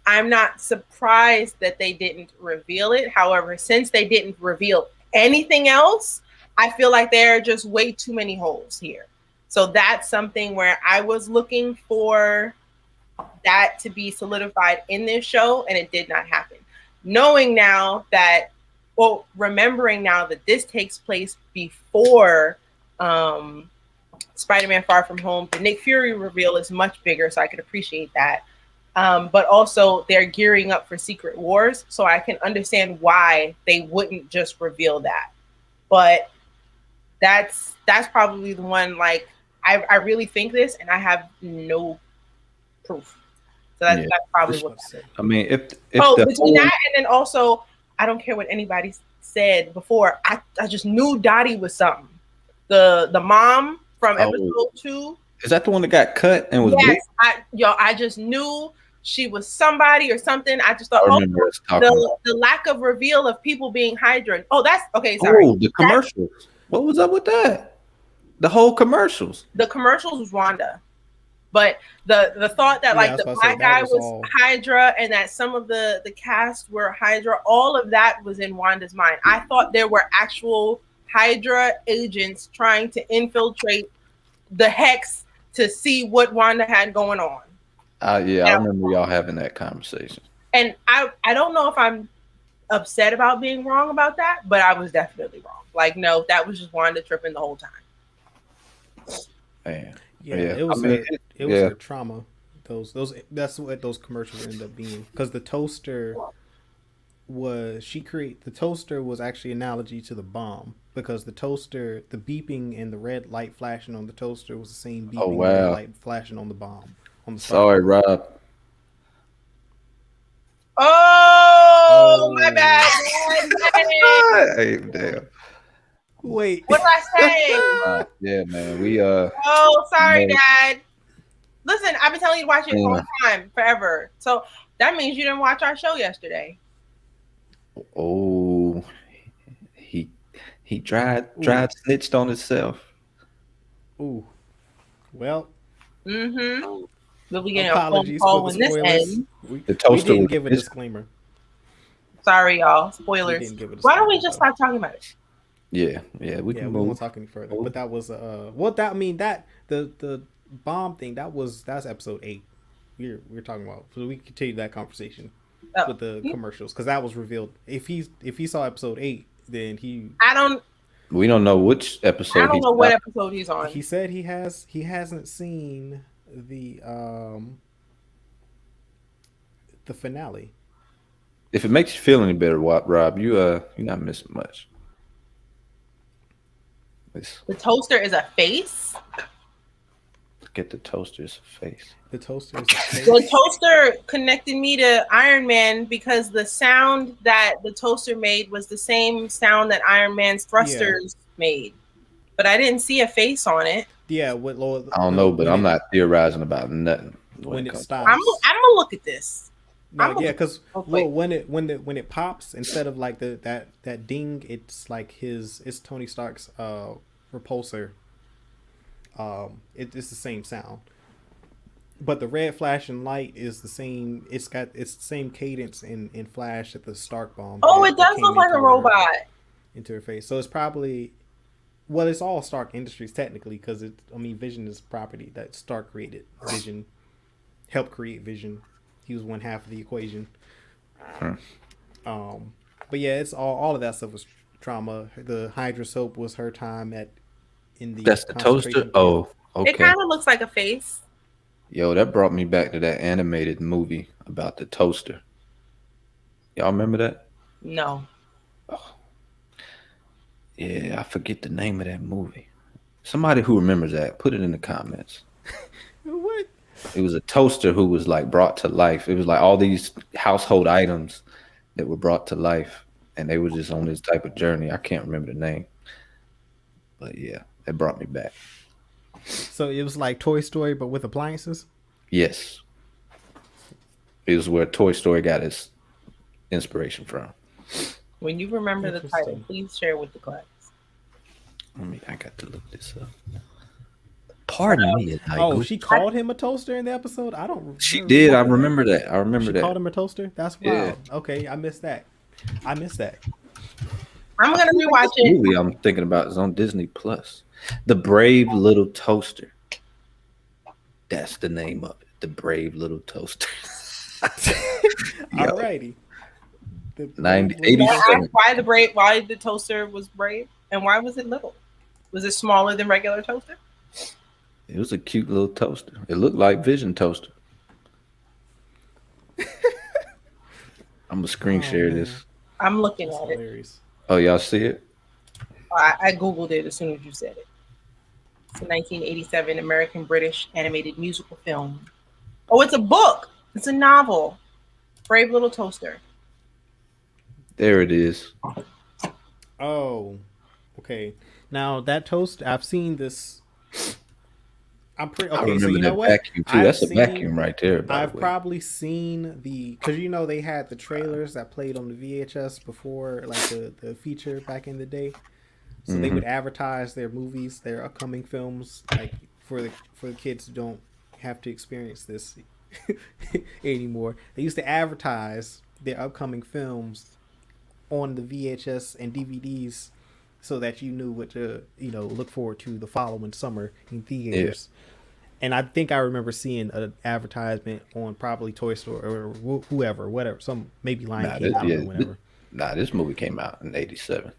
I'm not surprised that they didn't reveal it. However, since they didn't reveal anything else, I feel like there are just way too many holes here. So that's something where I was looking for that to be solidified in this show, and it did not happen. Knowing now that, well, remembering now that this takes place before Spider-Man Far From Home, the Nick Fury reveal is much bigger, so I could appreciate that. But also they're gearing up for Secret Wars, so I can understand why they wouldn't just reveal that. But that's probably the one, like, I really think this, and I have no proof. So that's probably what I said. I mean, if between that and then also, I don't care what anybody said before. I just knew Dottie was something. The mom from episode 2. Is that the one that got cut and was? Yes, I just knew she was somebody or something. I just thought, the lack of reveal of people being Hydra. Oh, that's okay. Sorry. Oh, the commercials. What was up with that? The whole commercials. The commercials was Wanda. But the thought that like the black guy was Hydra and that some of the cast were Hydra, all of that was in Wanda's mind. I thought there were actual Hydra agents trying to infiltrate the Hex to see what Wanda had going on. Yeah, I remember y'all having that conversation. And I don't know if I'm upset about being wrong about that, but I was definitely wrong. Like, no, that was just Wanda tripping the whole time. Man. Yeah, it was a trauma. That's what those commercials ended up being, because the toaster was actually an analogy to the bomb, because the toaster, the beeping and the red light flashing on the toaster was the same beeping and red light flashing on the bomb. Sorry, Rob. Oh, my bad. Hey, damn. Wait. What did I say? Yeah, man. We Oh, sorry, Dad. Listen, I've been telling you to watch it all the time, forever. So that means you didn't watch our show yesterday. Oh, he tried snitched on himself. Ooh. Well. Mm-hmm. We'll be getting apologies a phone call when this ends. We didn't give a disclaimer. Sorry, y'all. Spoilers. Why don't we just stop talking about it? Yeah, we can move. We won't talk any further. But that was the bomb thing, that's episode 8. We're talking about. So we continue that conversation with the commercials, because that was revealed. If he saw episode 8, then we don't know which episode. I don't know what episode he's on. He said he hasn't seen the finale. If it makes you feel any better, Rob, you're not missing much. The toaster is a face. Get the toaster's face. The toaster is a face. The toaster connected me to Iron Man because the sound that the toaster made was the same sound that Iron Man's thrusters made, but I didn't see a face on it. Yeah, what Lois? I don't know, but I'm not theorizing about nothing. When it stops, I'm gonna look at this. No, because when it pops, instead of like that ding, it's like it's Tony Stark's repulsor. It's the same sound, but the red flashing light is the same. It's the same cadence in Flash at the Stark bomb. Oh, it does look like a robot into her face. So it's probably, well, it's all Stark Industries technically, because Vision is property that Stark created. Vision helped create Vision. He was one half of the equation. But yeah, it's all of that stuff was trauma. The Hydra soap was her time in the. That's the toaster. Oh, okay. It kind of looks like a face. Yo, that brought me back to that animated movie about the toaster. Y'all remember that? No. Oh. Yeah, I forget the name of that movie. Somebody who remembers that, put it in the comments. What? It was a toaster who was like brought to life. It was like all these household items that were brought to life, and they were just on this type of journey. I can't remember the name, but yeah, it brought me back. So it was like Toy Story, but with appliances. Yes, it was where Toy Story got its inspiration from. When you remember the title, Interesting. please share with the class. I got to look this up. Pardon me. Oh, she called him a toaster in the episode. I don't. She did. I remember that. I remember She that. called him a toaster. That's wild. Okay, I missed that. I'm gonna rewatch The it. movie I'm thinking about is on Disney Plus. The Brave Little Toaster. That's the name of it. The Brave Little Toaster. Alrighty. 87. Why the toaster was brave, and why was it little? Was it smaller than regular toaster? It was a cute little toaster. It looked like Vision Toaster. I'm gonna screen share this. I'm looking That's at it. hilarious. Oh, y'all see it? I googled it as soon as you said it. It's a 1987 American British animated musical film. Oh, it's a book. It's a novel. Brave Little Toaster. There it is. Oh, okay. Now that toast, I've seen this. I'm pretty I okay. So remember you know that what? vacuum too. I've That's a seen- vacuum right there. By I've the way. probably seen because they had the trailers that played on the VHS before, like the feature back in the day. So they would advertise their movies, their upcoming films, like for the kids who don't have to experience this anymore. They used to advertise their upcoming films on the VHS and DVDs so that you knew what to look forward to the following summer in theaters. And I think I remember seeing an advertisement on probably Toy Story or whatever, some maybe Lion King, I don't know, whatever. This movie came out in '87.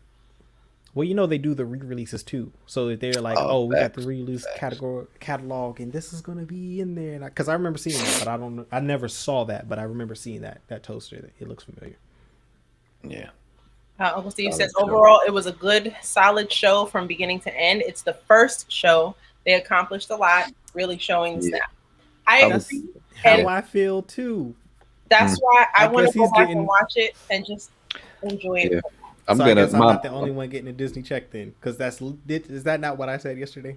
Well, they do the re-releases too, so that they're like, we got the re-release catalog, and this is gonna be in there. Because I remember seeing that, but I never saw that, but I remember seeing that toaster. It looks familiar. Yeah. Uncle Steve Solid says, show. overall, it was a good, solid show from beginning to end. It's the first show. They accomplished a lot, really showing the snap. I That's agree. how And I feel too. that's why I want guess to go he's back getting- and watch it and just enjoy it. Yeah. I guess I'm not the only one getting a Disney check then, because is that not what I said yesterday?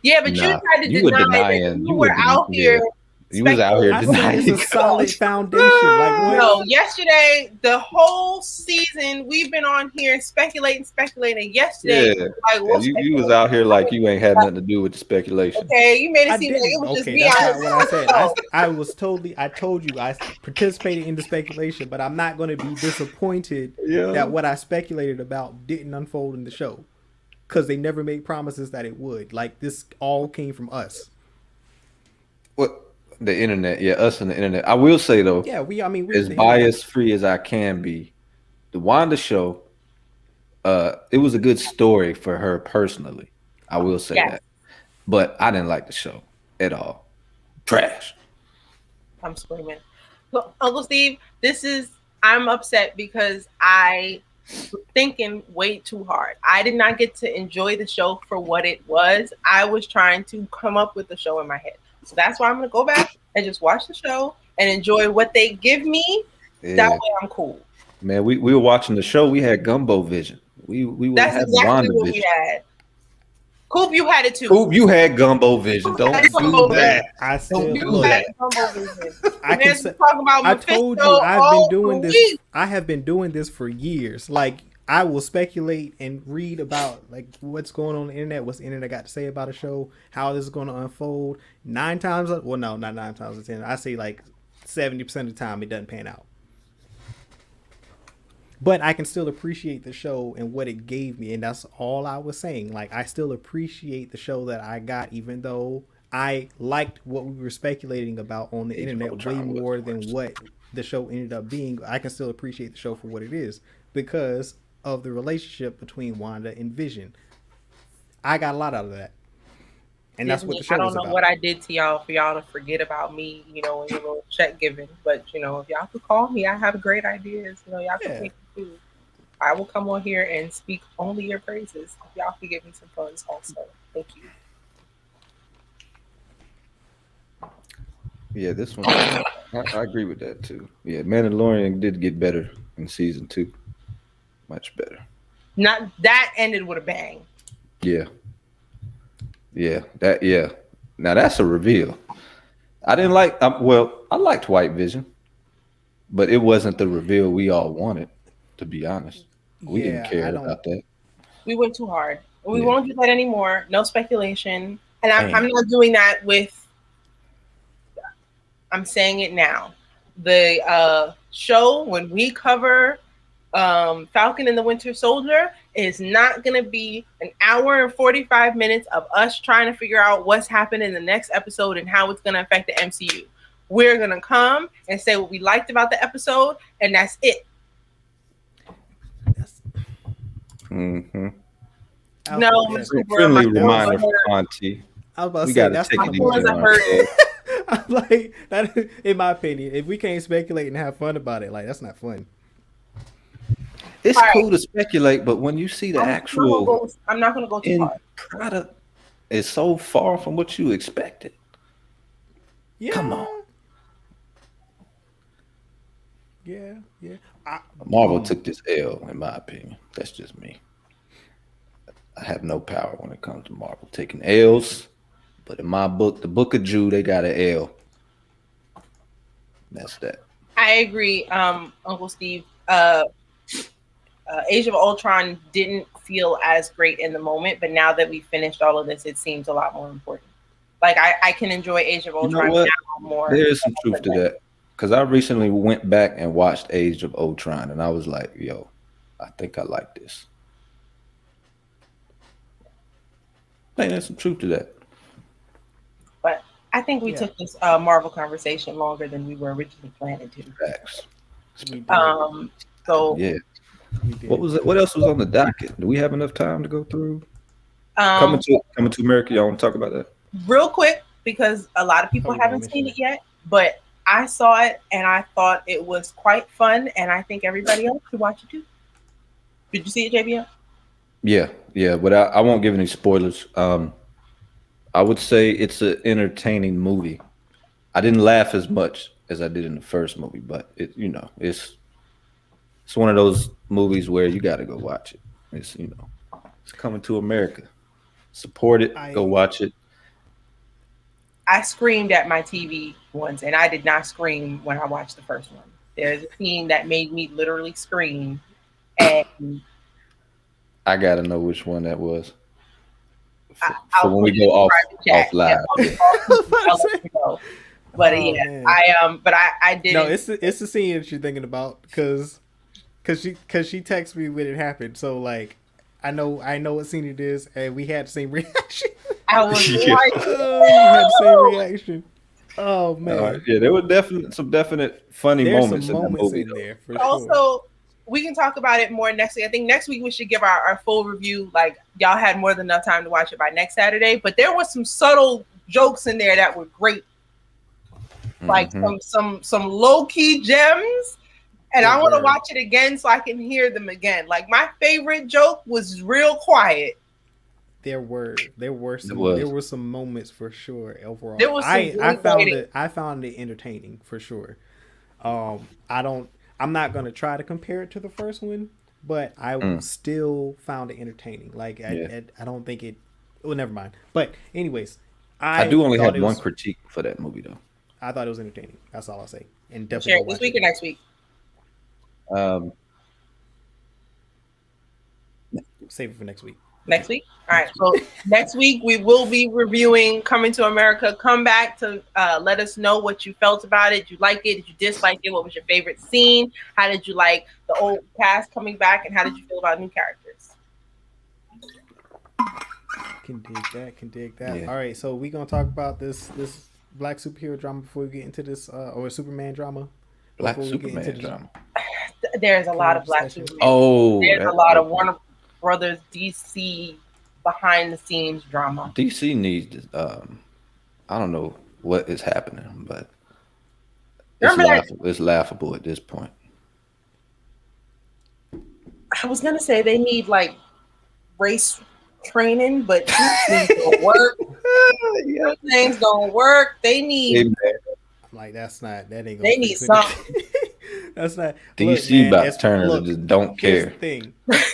Yeah, but Nah, you tried to you were deny that denying- you were out here. You was out here I said denying. it's a solid foundation. Like what? No, yesterday, the whole season, we've been on here speculating. Yesterday, Yeah. like, what's You was out here like you ain't had nothing to do with the speculation. okay, you made I it seem like it didn't. was just Okay, me. that's I not was what I said. no. I told you I participated in the speculation, but I'm not going to be disappointed Yeah. that what I speculated about didn't unfold in the show, because they never made promises that it would. Like, this all came from us. What the internet? Yeah, us and the internet. I will say though, Yeah, we're as the bias free as I can be, the Wanda show, it was a good story for her personally. I will say Yes. that, but I didn't like the show at all. Trash. I'm screaming. Look, Uncle Steve, I'm upset because I was thinking way too hard. I did not get to enjoy the show for what it was. I was trying to come up with the show in my head. So that's why I'm going to go back and just watch the show and enjoy what they give me. Yeah. That way I'm cool. Man, we were watching the show. We had Gumbo vision. We were That's having exactly Wanda what vision. we had. Coop, you had it too. Coop, you had Gumbo vision. Don't That's Gumbo do that. I still Don't You do look. had that. Gumbo vision. I can Man's say, talking about I told you Mephisto I've been doing all this. week. I have been doing this for years. Like, I will speculate and read about like what's going on the internet, what's the internet got to say about a show, how this is going to unfold. 9 times, well, no, not 9 times out of 10. I say like 70% of the time it doesn't pan out. But I can still appreciate the show and what it gave me, and that's all I was saying. Like, I still appreciate the show that I got, even though I liked what we were speculating about on the internet way more than what the show ended up being. I can still appreciate the show for what it is because of the relationship between Wanda and Vision. I got a lot out of that. And that's what the show I don't was know about. what I did to y'all for y'all to forget about me, in your little check giving. But if y'all could call me, I have great ideas. Y'all can take me too. I will come on here and speak only your praises. Y'all can give me some funds also. Thank you. Yeah, this one. I agree with that too. Yeah, Mandalorian did get better in season 2. Much better. Not that ended with a bang. Yeah. Yeah. That. Yeah. Now that's a reveal. I didn't like. Well, I liked White Vision, but it wasn't the reveal we all wanted. To be honest, we didn't Yeah, I care don't. about that. We went too hard. We Yeah. won't do that anymore. No speculation. And I'm Damn. not doing that with. I'm saying it now. The show when we cover Falcon and the Winter Soldier is not going to be an hour and 45 minutes of us trying to figure out what's happened in the next episode and how it's going to affect the MCU. We're going to come and say what we liked about the episode, and that's it. Mm-hmm. No, Yeah. Mr. Cooper, Friendly my reminder feelings for Auntie. I was about to We say gotta that's take not it my feelings easy are on hurt. ourselves. I'm like that. In my opinion, if we can't speculate and have fun about it, like that's not fun. It's All right. cool to speculate, but when you see the actual I'm not going to go too end far. product is so far from what you expected. Yeah. Come on. Yeah. Marvel took this L, in my opinion. That's just me. I have no power when it comes to Marvel taking L's, but in my book, the Book of Jude, they got an L. That's that. I agree, Uncle Steve. Age of Ultron didn't feel as great in the moment, but now that we finished all of this, it seems a lot more important. Like I can enjoy Age of Ultron what? now more. There is some truth to that. Because I recently went back and watched Age of Ultron, and I was like, yo, I think I like this. I think there's some truth to that. But I think we took this Marvel conversation longer than we were originally planning to. Facts. So yeah. What was it? What else was on the docket? Do we have enough time to go through? Coming to America, y'all want to talk about that? Real quick, because a lot of people haven't seen it yet, but I saw it and I thought it was quite fun, and I think everybody else should watch it too. Did you see it, JBL? Yeah, but I won't give any spoilers. I would say it's an entertaining movie. I didn't laugh as much as I did in the first movie, but it's one of those movies where you got to go watch it. It's it's coming to America. Support it. Go watch it. I screamed at my TV once, and I did not scream when I watched the first one. There's a scene that made me literally scream, and I gotta know which one that was. So when we go off live, but I did. No, it's the scene that you're thinking about because she texted me when it happened. So like, I know what scene it is, and we had the same reaction. I was like, we had the same reaction. Oh man, yeah, there were some definite funny moments in that movie. there for also, sure. we can talk about it more next week. I think next week we should give our full review. Like, y'all had more than enough time to watch it by next Saturday, but there was some subtle jokes in there that were great. Like some low key gems, and I want to watch it again so I can hear them again. Like, my favorite joke was real quiet. There were some moments for sure. Overall, there was I found it entertaining for sure. I'm not gonna try to compare it to the first one, but I still found it entertaining. Like I don't think it. Well, never mind. But anyways, I do only have one critique for that movie though. I thought it was entertaining. That's all I'll say. And definitely share it this week or next week. Save it for next week. Next week? All right. So next week we will be reviewing Coming to America. Come back to let us know what you felt about it. Did you like it? Did you dislike it? What was your favorite scene? How did you like the old cast coming back? And how did you feel about new characters? Can dig that. Yeah. All right. So we're going to talk about this black superhero drama before we get into this, or Superman drama. Black Superman drama. There's a lot of black Superman. There's a lot of Warner Brothers DC behind the scenes drama. DC needs I don't know what is happening, but it's laughable at this point. I was gonna say they need like race training, but things don't work. Things don't work. They need Like that's not that ain't gonna They need fix something. anything. That's not DC about to it's turn it to just don't here's the care. thing.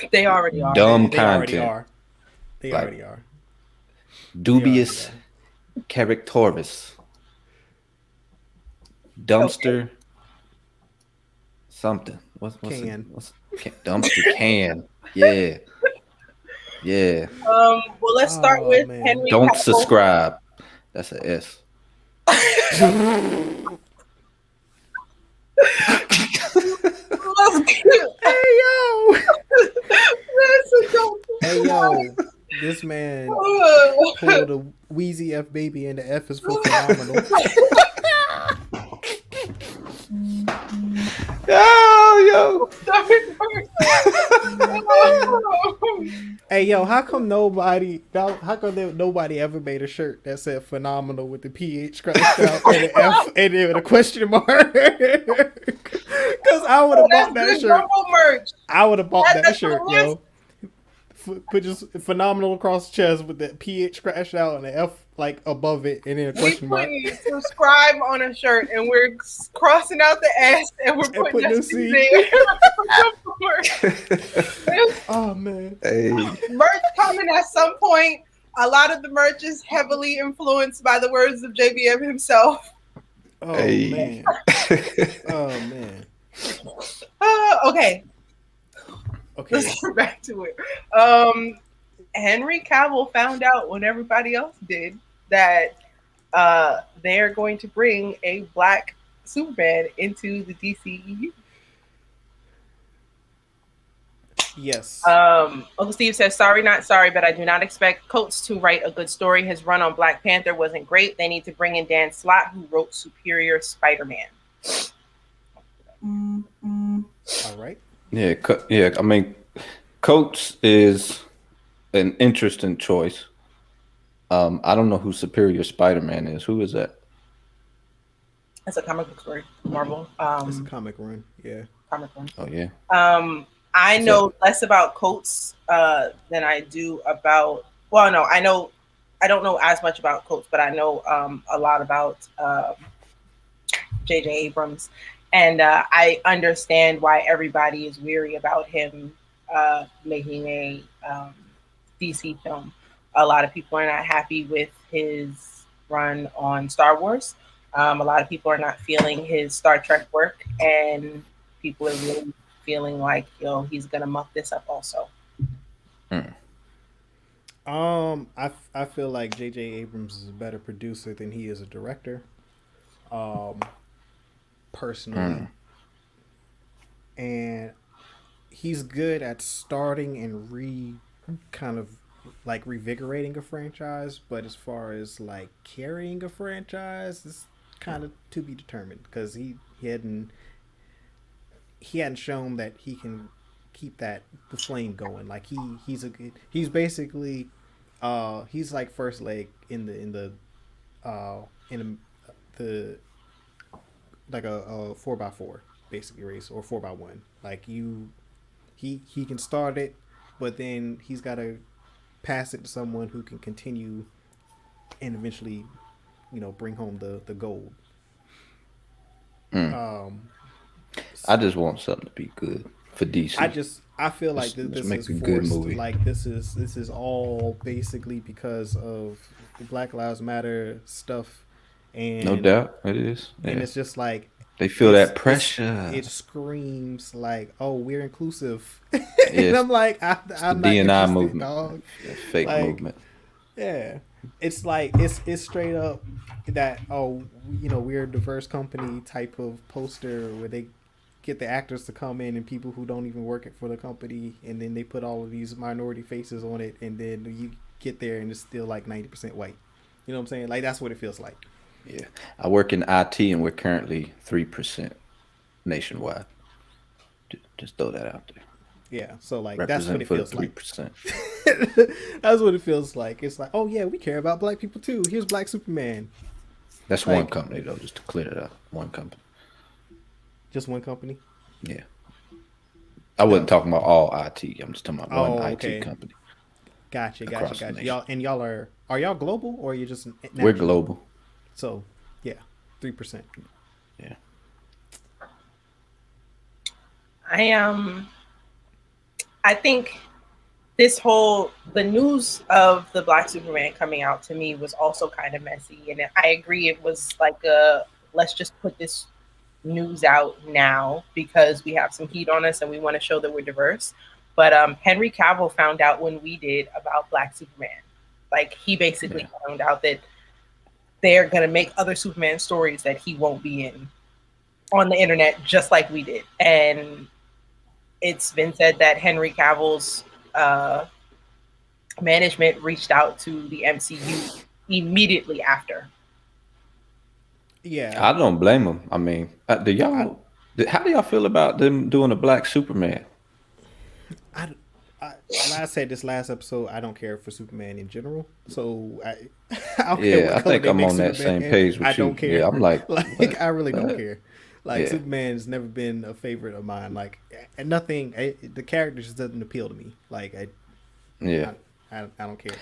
They already are. Dumb They already content. are. They Like, already are. Dubious characteris. Dumpster something. What's dumpster can. Yeah. Yeah. Well, let's start Oh, with man. Henry Don't Cavill. subscribe. That's an S. Hey yo. That's a dope. Hey yo. This man pulled a Wheezy F baby and the F is for phenomenal. Yo. Hey yo, how come nobody ever made a shirt that said phenomenal with the PH scratched out and the F and then with a question mark? Because I would have bought that shirt. Merch. I would have bought that That's shirt, the yo. Put just phenomenal across the chest with the PH scratched out and the F like above it and then a question mark. We put subscribe on a shirt and we're crossing out the S and we're putting the the C. C there. Oh man. Hey. Merch coming at some point. A lot of the merch is heavily influenced by the words of JBM himself. Oh Hey. man. Oh man. Okay. Okay. Let's get back to it. Henry Cavill found out when everybody else did that they're going to bring a black Superman into the DCEU. Yes. Uncle Steve says, sorry, not sorry, but I do not expect Coates to write a good story. His run on Black Panther wasn't great. They need to bring in Dan Slott, who wrote Superior Spider-Man. All right. Yeah. I mean, Coates is an interesting choice. I don't know who Superior Spider-Man is. Who is that? That's a comic book story, Marvel. It's a comic run. Yeah. Comic run. Oh yeah. I know less about Coates than I do about. Well, no, I don't know as much about Coates, but I know a lot about J.J. Abrams, and I understand why everybody is weary about him making a DC film. A lot of people are not happy with his run on Star Wars. A lot of people are not feeling his Star Trek work, and people are really feeling like, he's gonna muck this up also. I feel like J.J. Abrams is a better producer than he is a director. Personally, and he's good at starting and kind of like revigorating a franchise, but as far as like carrying a franchise, it's kind of to be determined because he hadn't shown that he can keep the flame going. Like he's basically he's like first leg in the like a 4x4 basically race or 4x1. Like he can start it, but then he's got to pass it to someone who can continue and eventually bring home the gold. I just want something to be good for DC. I feel like this is a forced. good movie. Like this is all basically because of the Black Lives Matter stuff, and no doubt it is. Yeah. And it's just like they feel that pressure. It screams like, "Oh, we're inclusive," Yes. And I'm like, I'm not D&I movement, dog. Fake movement. Yeah, it's like it's straight up that we're a diverse company type of poster where they get the actors to come in and people who don't even work for the company, and then they put all of these minority faces on it, and then you get there and it's still like 90% white. You know what I'm saying? Like that's what it feels like. Yeah, I work in IT and we're currently 3% nationwide. Just throw that out there. Yeah, so like Represent that's what it feels 3%. Like. That's what it feels like. It's like, oh yeah, we care about black people too. Here's Black Superman. That's like, one company though, just to clear that up. One company. Just one company? Yeah. I wasn't talking about all IT. I'm just talking about one okay. IT company. Gotcha. Y'all are y'all global or are you just national? We're global. So yeah, 3%. Yeah. I think the news of the Black Superman coming out to me was also kind of messy, and I agree it was like a let's just put this news out now because we have some heat on us and we want to show that we're diverse. But Henry Cavill found out when we did about Black Superman. Like he basically found out that they're gonna make other Superman stories that he won't be in on the internet, just like we did. And it's been said that Henry Cavill's management reached out to the MCU immediately after. Yeah, I don't blame them. I mean, how do y'all feel about them doing a Black Superman? I, like I said this last episode, I don't care for Superman in general. So I don't care Yeah, what I color think they I'm make on that Superman same in. page with I you. don't care. Yeah, I'm like, like I really don't care. Like Yeah. Superman's never been a favorite of mine. Like and nothing. The character just doesn't appeal to me. Like Yeah, I don't care.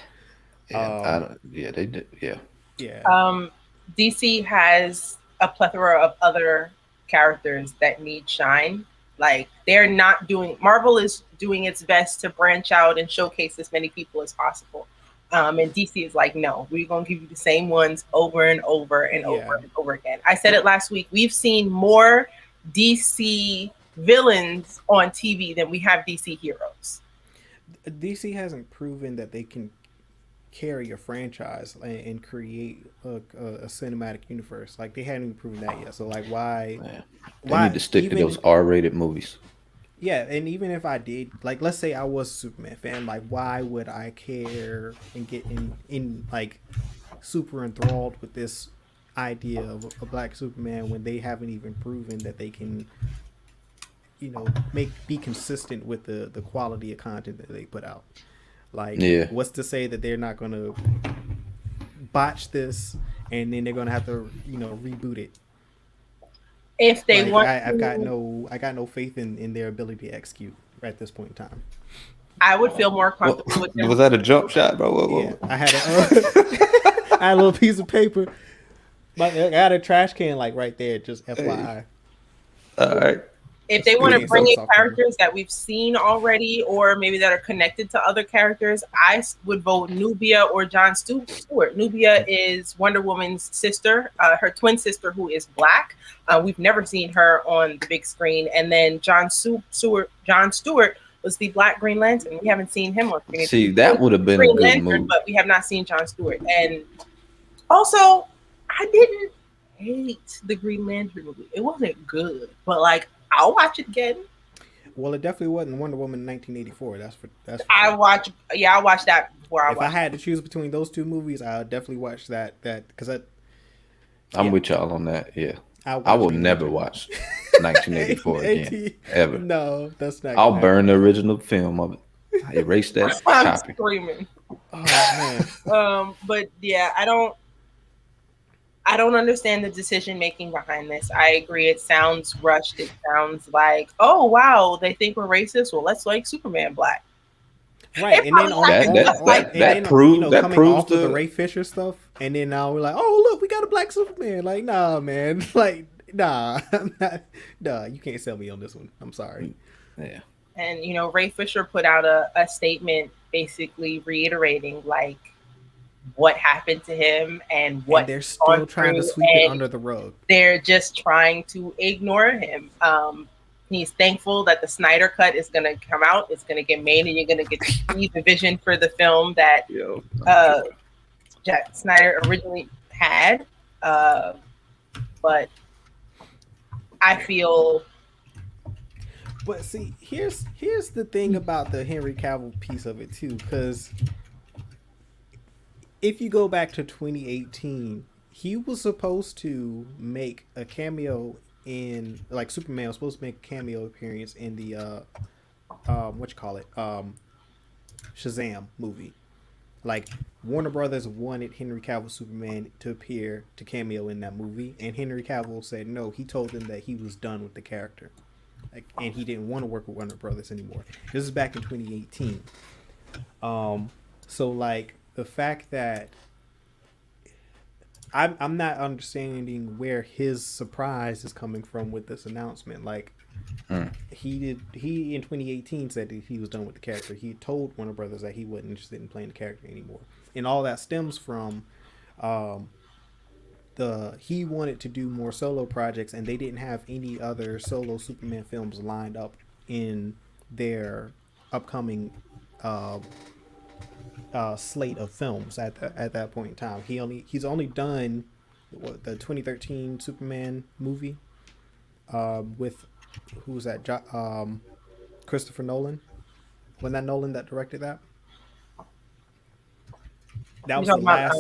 yeah, they did. Yeah, Yeah. DC has a plethora of other characters that need shine. Like they're not doing Marvel is doing its best to branch out and showcase as many people as possible. And DC is like, no, we're gonna give you the same ones over and over and Yeah. over and over again. I said it last week. We've seen more DC villains on TV than we have DC heroes. DC hasn't proven that they can carry a franchise and create a cinematic universe. Like they hadn't even proven that yet. So like why? yeah. They Why need to stick to even those R-rated movies. yeah, and even if I did, like, let's say I was a Superman fan, like, why would I care and get in like super enthralled with this idea of a black Superman when they haven't even proven that they can, be consistent with the quality of content that they put out. Like, Yeah, what's to say that they're not gonna botch this and then they're gonna have to, reboot it? If they Like want, I got no faith in their ability to execute at this point in time. I would feel more what, comfortable with them. was that a jump shot, bro? Yeah, I had I had a little piece of paper. I had a trash can like right there, just FYI. All right. If they want to Good. bring in Soft characters that we've seen already, or maybe that are connected to other characters, I would vote Nubia or John Stewart. Nubia is Wonder Woman's sister, her twin sister, who is black. We've never seen her on the big screen. And then John Stewart was the Black Green Lantern. We haven't seen him on screen. See, that would have been a Green good Lantern, move. but we have not seen John Stewart. And also, I didn't hate the Green Lantern movie. It wasn't good, but like I'll watch it again. Well, it definitely wasn't Wonder Woman in 1984. That's for I watched that before if I had to choose between those two movies, I would definitely watch that because I'm with y'all on that. Yeah, I watch will Green never Lantern. watch 1984 again, ever. No, that's not. I'll gonna burn the original film of it. I erase that I'm copy. screaming. happen. Oh man. But yeah, I don't understand the decision making behind this. I agree. It sounds rushed. It sounds like, oh wow, they think we're racist. Well, let's make Superman black. Right, and then coming off of the Ray Fisher stuff, and then now we're like, oh look, we got a black Superman. Like, nah, man, like, nah, you can't sell me on this one. I'm sorry. Yeah. And Ray Fisher put out a statement basically reiterating like what happened to him and what and they're still trying to sweep it under the rug. They're just trying to ignore him. He's thankful that the Snyder cut is going to come out. It's going to get made, and you're going to get to see the vision for the film that Jack Snyder originally had. But I feel. But see, here's the thing about the Henry Cavill piece of it too, because if you go back to 2018, he was supposed to make a cameo in, like, Superman was supposed to make a cameo appearance in the Shazam movie. Like, Warner Brothers wanted Henry Cavill Superman to appear to cameo in that movie, and Henry Cavill said no. He told them that he was done with the character, like, and he didn't want to work with Warner Brothers anymore. This is back in 2018. So like the fact that I'm not understanding where his surprise is coming from with this announcement. Like, he in 2018 said that he was done with the character. He told Warner Brothers that he wasn't interested in playing the character anymore, and all that stems from he wanted to do more solo projects, and they didn't have any other solo Superman films lined up in their upcoming slate of films at that point in time. He's only done the 2013 Superman movie with who was that? Christopher Nolan. Wasn't that Nolan that directed that? That was the last.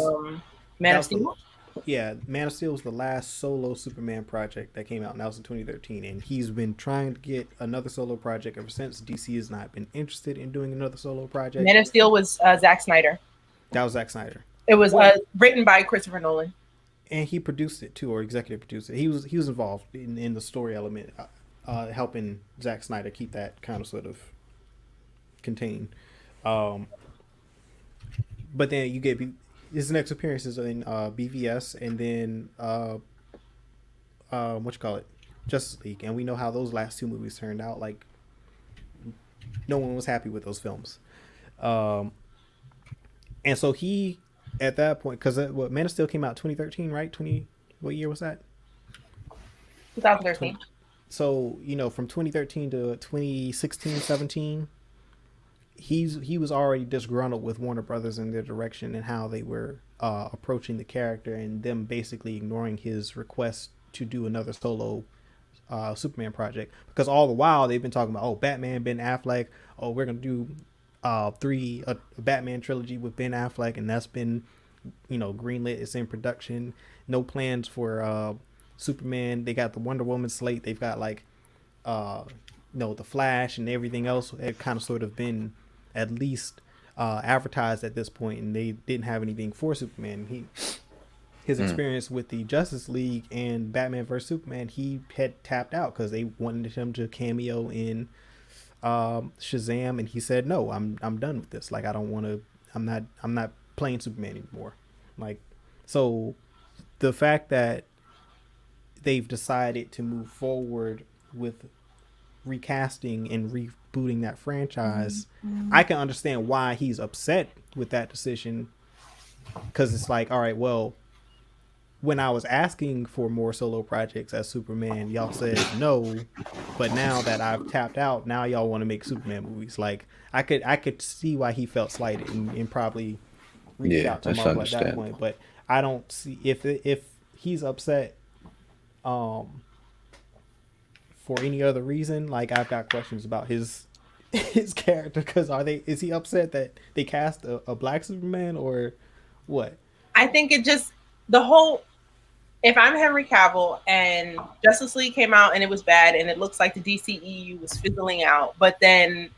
Man of Steel. Yeah, Man of Steel was the last solo Superman project that came out, and that was in 2013. And he's been trying to get another solo project ever since. DC has not been interested in doing another solo project. Man of Steel was Zack Snyder. That was Zack Snyder. It was written by Christopher Nolan. And he produced it too, or executive produced it. He was involved in the story element, helping Zack Snyder keep that kind of sort of contained. But then you get his next appearances in BVS, and then what you call it, Justice League, and we know how those last two movies turned out. Like, no one was happy with those films, and so he, at that point, because Man of Steel came out 2013, right? What year was that? 2013. So from 2013 to 2016, 17. He was already disgruntled with Warner Brothers and their direction and how they were approaching the character, and them basically ignoring his request to do another solo Superman project, because all the while they've been talking about Batman, Ben Affleck, we're gonna do a Batman trilogy with Ben Affleck, and that's been greenlit. It's in production. No plans for Superman. They got the Wonder Woman slate. They've got the Flash and everything else had kind of sort of been at least advertised at this point, and they didn't have anything for Superman. His experience with the Justice League and Batman vs Superman, he had tapped out because they wanted him to cameo in Shazam, and he said, no, I'm done with this. Like, I don't want to. I'm not playing Superman anymore. Like, so the fact that they've decided to move forward with recasting and rebooting that franchise, I can understand why he's upset with that decision, because it's like, all right, well, when I was asking for more solo projects as Superman, y'all said no, but now that I've tapped out, now y'all want to make Superman movies. Like, I could see why he felt slighted and probably reached out to Marvel at that point, but I don't see if he's upset for any other reason. Like, I've got questions about his character, because is he upset that they cast a black Superman, or what? I think it just, if I'm Henry Cavill and Justice League came out and it was bad and it looks like the DCEU was fizzling out, but then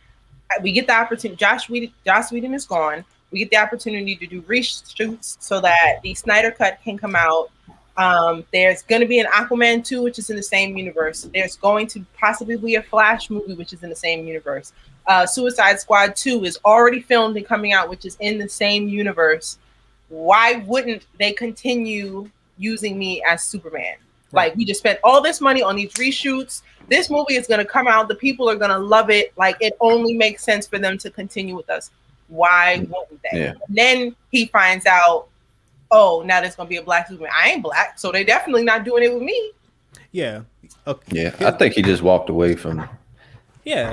we get the opportunity, Joss Whedon is gone, we get the opportunity to do reshoots so that the Snyder Cut can come out. There's going to be an Aquaman 2, which is in the same universe. There's going to possibly be a Flash movie, which is in the same universe. Suicide Squad 2 is already filmed and coming out, which is in the same universe. Why wouldn't they continue using me as Superman? Right. Like, we just spent all this money on these reshoots. This movie is going to come out. The people are going to love it. Like, it only makes sense for them to continue with us. Why wouldn't they? Yeah. Then he finds out, oh, now there's gonna be a black Superman. I ain't black, so they definitely not doing it with me. Yeah. Okay. Yeah, I think he just walked away from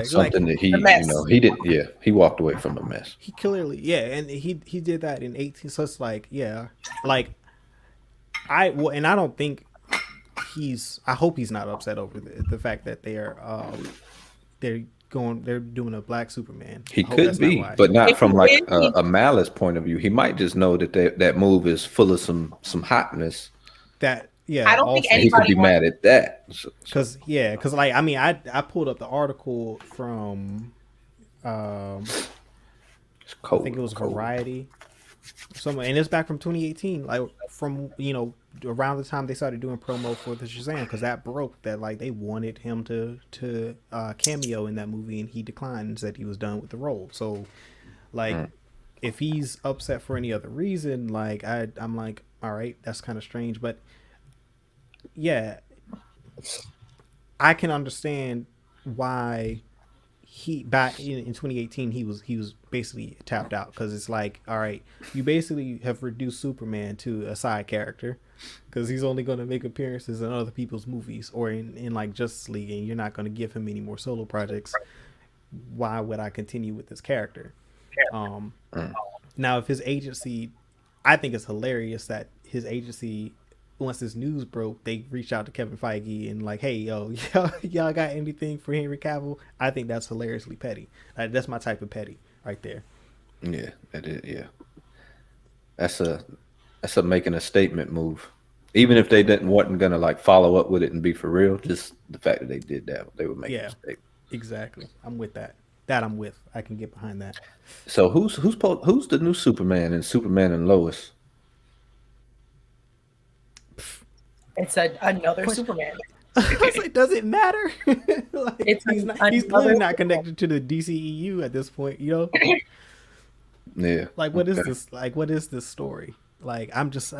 something that he did. Yeah, he walked away from the mess. He clearly, and he did that in 18. So it's like, I don't think I hope he's not upset over the fact that they're doing a black Superman. He could be, but not from like a malice point of view. He might just know that that move is full of some hotness. That I don't think anybody he could be mad at that. Because like, I mean, I pulled up the article from I think it was Variety, somewhere, and it's back from 2018, like from around the time they started doing promo for the Shazam, because that broke that, like, they wanted him to cameo in that movie, and he declined and said he was done with the role. So, like, if he's upset for any other reason, like, I'm like, all right, that's kind of strange, but yeah, I can understand why he back in 2018 he was basically tapped out, because it's like, all right, you basically have reduced Superman to a side character because he's only going to make appearances in other people's movies or in like Justice League, and you're not going to give him any more solo projects. Why would I continue with this character? Now if his agency, I think it's hilarious that his agency, once this news broke, they reached out to Kevin Feige and like, hey, yo, y'all got anything for Henry Cavill? I think that's hilariously petty. That's my type of petty right there. Yeah, that is. Yeah, that's a making a statement move. Even if they wasn't gonna like follow up with it and be for real, just the fact that they did that, they were making a statement. Exactly. I'm with that. That I'm with. I can get behind that. So who's the new Superman and Superman and Lois? It's another Superman. Like, does it matter? Like, he's clearly not connected to the DCEU at this point, you know? Yeah. Like, what is this? Like, what is this story? Like, I just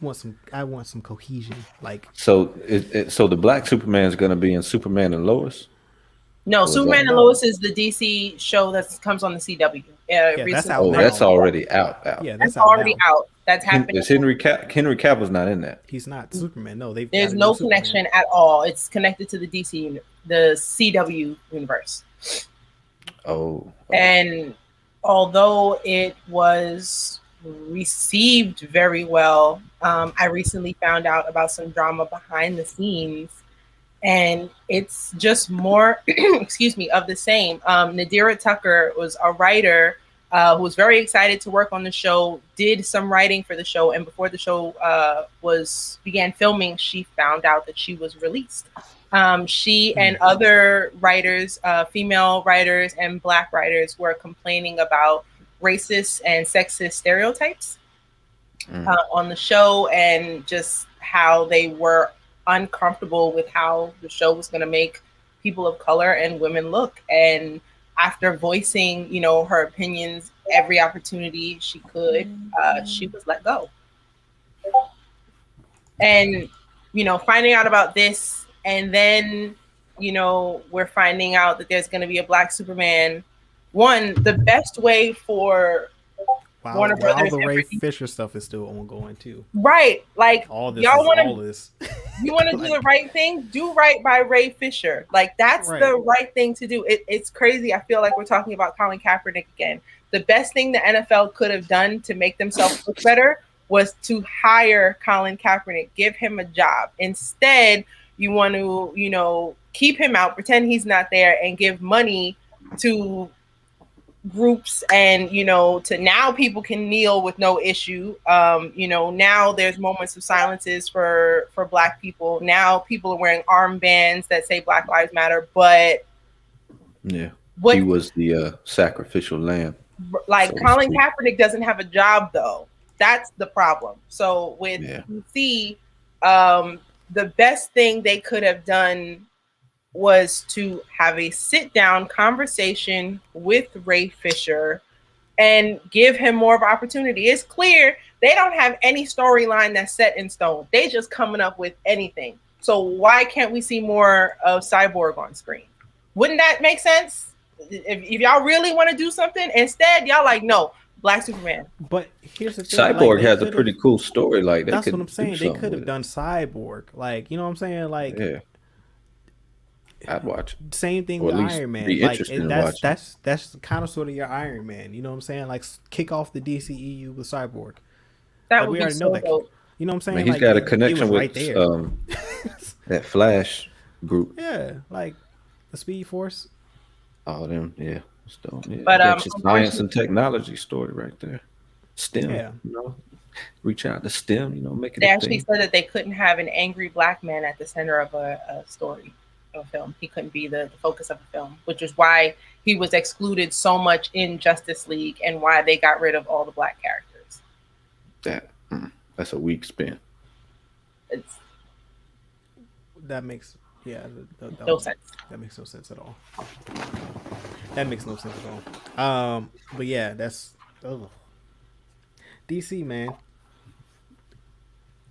want some cohesion. Like, so so the black Superman is going to be in Superman and Lois? No, Superman and Lois is the DC show that comes on the CW. That's out. That's already out. Yeah, that's already out. That's happening. Is Henry Cavill's not in that? He's not Superman. No, there's no connection at all. It's connected to the the CW universe. Oh. And although it was received very well, I recently found out about some drama behind the scenes, and it's just more, excuse me, of the same. Nadira Tucker was a writer who was very excited to work on the show, did some writing for the show, and before the show began filming, she found out that she was released. She and other writers, female writers and black writers, were complaining about racist and sexist stereotypes on the show, and just how they were uncomfortable with how the show was going to make people of color and women look. And after voicing, her opinions every opportunity she could, she was let go. And, finding out about this, and then, we're finding out that there's going to be a black Superman. One, the best way for Warner Brothers, all the Ray Fisher stuff is still ongoing too. Right, like all this. Y'all want all this. You want to do the right thing? Do right by Ray Fisher. Like, that's the right thing to do. It's crazy. I feel like we're talking about Colin Kaepernick again. The best thing the NFL could have done to make themselves look better was to hire Colin Kaepernick, give him a job. Instead, you want to, keep him out, pretend he's not there, and give money to groups, and to now people can kneel with no issue. Now there's moments of silences for black people. Now people are wearing armbands that say Black Lives Matter, but he was the sacrificial lamb. Like, so Colin Kaepernick doesn't have a job though. That's the problem. So with DC, the best thing they could have done was to have a sit-down conversation with Ray Fisher and give him more of an opportunity. It's clear they don't have any storyline that's set in stone. They just coming up with anything. So why can't we see more of Cyborg on screen? Wouldn't that make sense? If y'all really want to do something, instead y'all like, no, Black Superman. But here's the thing. Cyborg has a pretty cool story. Like, that's what I'm saying. They could have done Cyborg. Like, you know what I'm saying? Like, yeah. I'd watch. Same thing with Iron Man. Like, that's kind of sort of your Iron Man. You know what I'm saying? Like, kick off the DCEU with Cyborg. That would be so dope. You know what I'm saying? I mean, he's got a connection with that Flash group. Yeah, like the Speed Force. All them, yeah. But that's just science and technology story right there. STEM, yeah. Reach out to STEM. Make it. They actually said that they couldn't have an angry black man at the center of a story. A film. He couldn't be the focus of the film, which is why he was excluded so much in Justice League, and why they got rid of all the black characters. That's a weak spin. That makes no sense. That makes no sense at all. That makes no sense at all. But yeah, that's DC, man.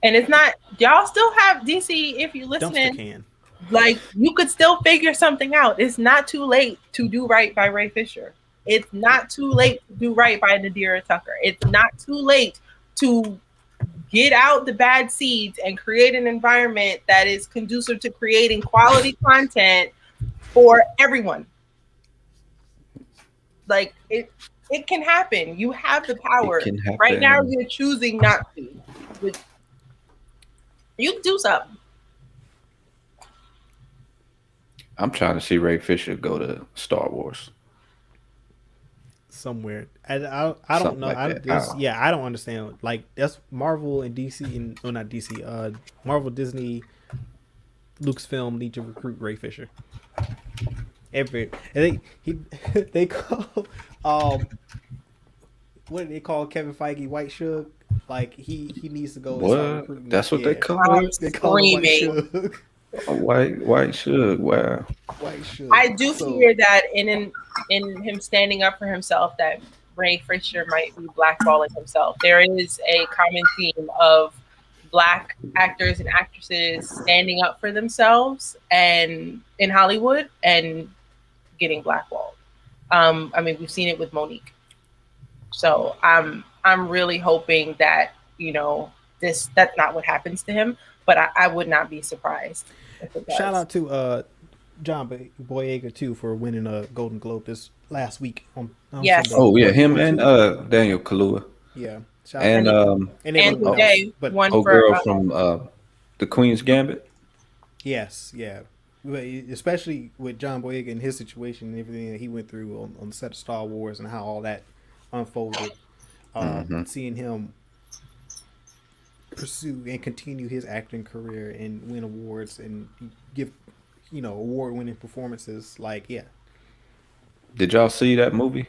And it's not, y'all still have DC, if you're Dumpster listening, can. like, you could still figure something out. It's not too late to do right by Ray Fisher. It's not too late to do right by Nadira Tucker. It's not too late to get out the bad seeds and create an environment that is conducive to creating quality content for everyone. Like, it can happen. You have the power. It can happen. Right now, you're choosing not to. You can do something. I'm trying to see Ray Fisher go to Star Wars. Somewhere. I don't Something know. like I that. just, yeah, I don't understand. Like, that's Marvel and DC and not DC. Marvel, Disney, Lucasfilm need to recruit Ray Fisher. And they call what do they call Kevin Feige, White Suge? Like, he needs to go. And start What? recruiting. That's what they Yeah. call it? They call him White Screaming. Suge. White Suge. Wow. White Suge. I do So, fear that in him standing up for himself, that Ray Fisher might be blackballing himself. There is a common theme of Black actors and actresses standing up for themselves and in Hollywood and getting blackballed. I mean, we've seen it with Monique. So I'm really hoping that, you know, that's not what happens to him, but I would not be surprised if it does. shout out to John Boyega too for winning a Golden Globe this last week on Yes. Sunday. Oh yeah, him and Daniel Kaluuya. Yeah. Shout And out. And Andrew everyone Day else. But won oh for girl from the Queen's Gambit. yes, yeah. But especially with John Boyega and his situation and everything that he went through on the set of Star Wars and how all that unfolded. Seeing him pursue and continue his acting career and win awards and give, you know, award-winning performances. Like, yeah, Did y'all see that movie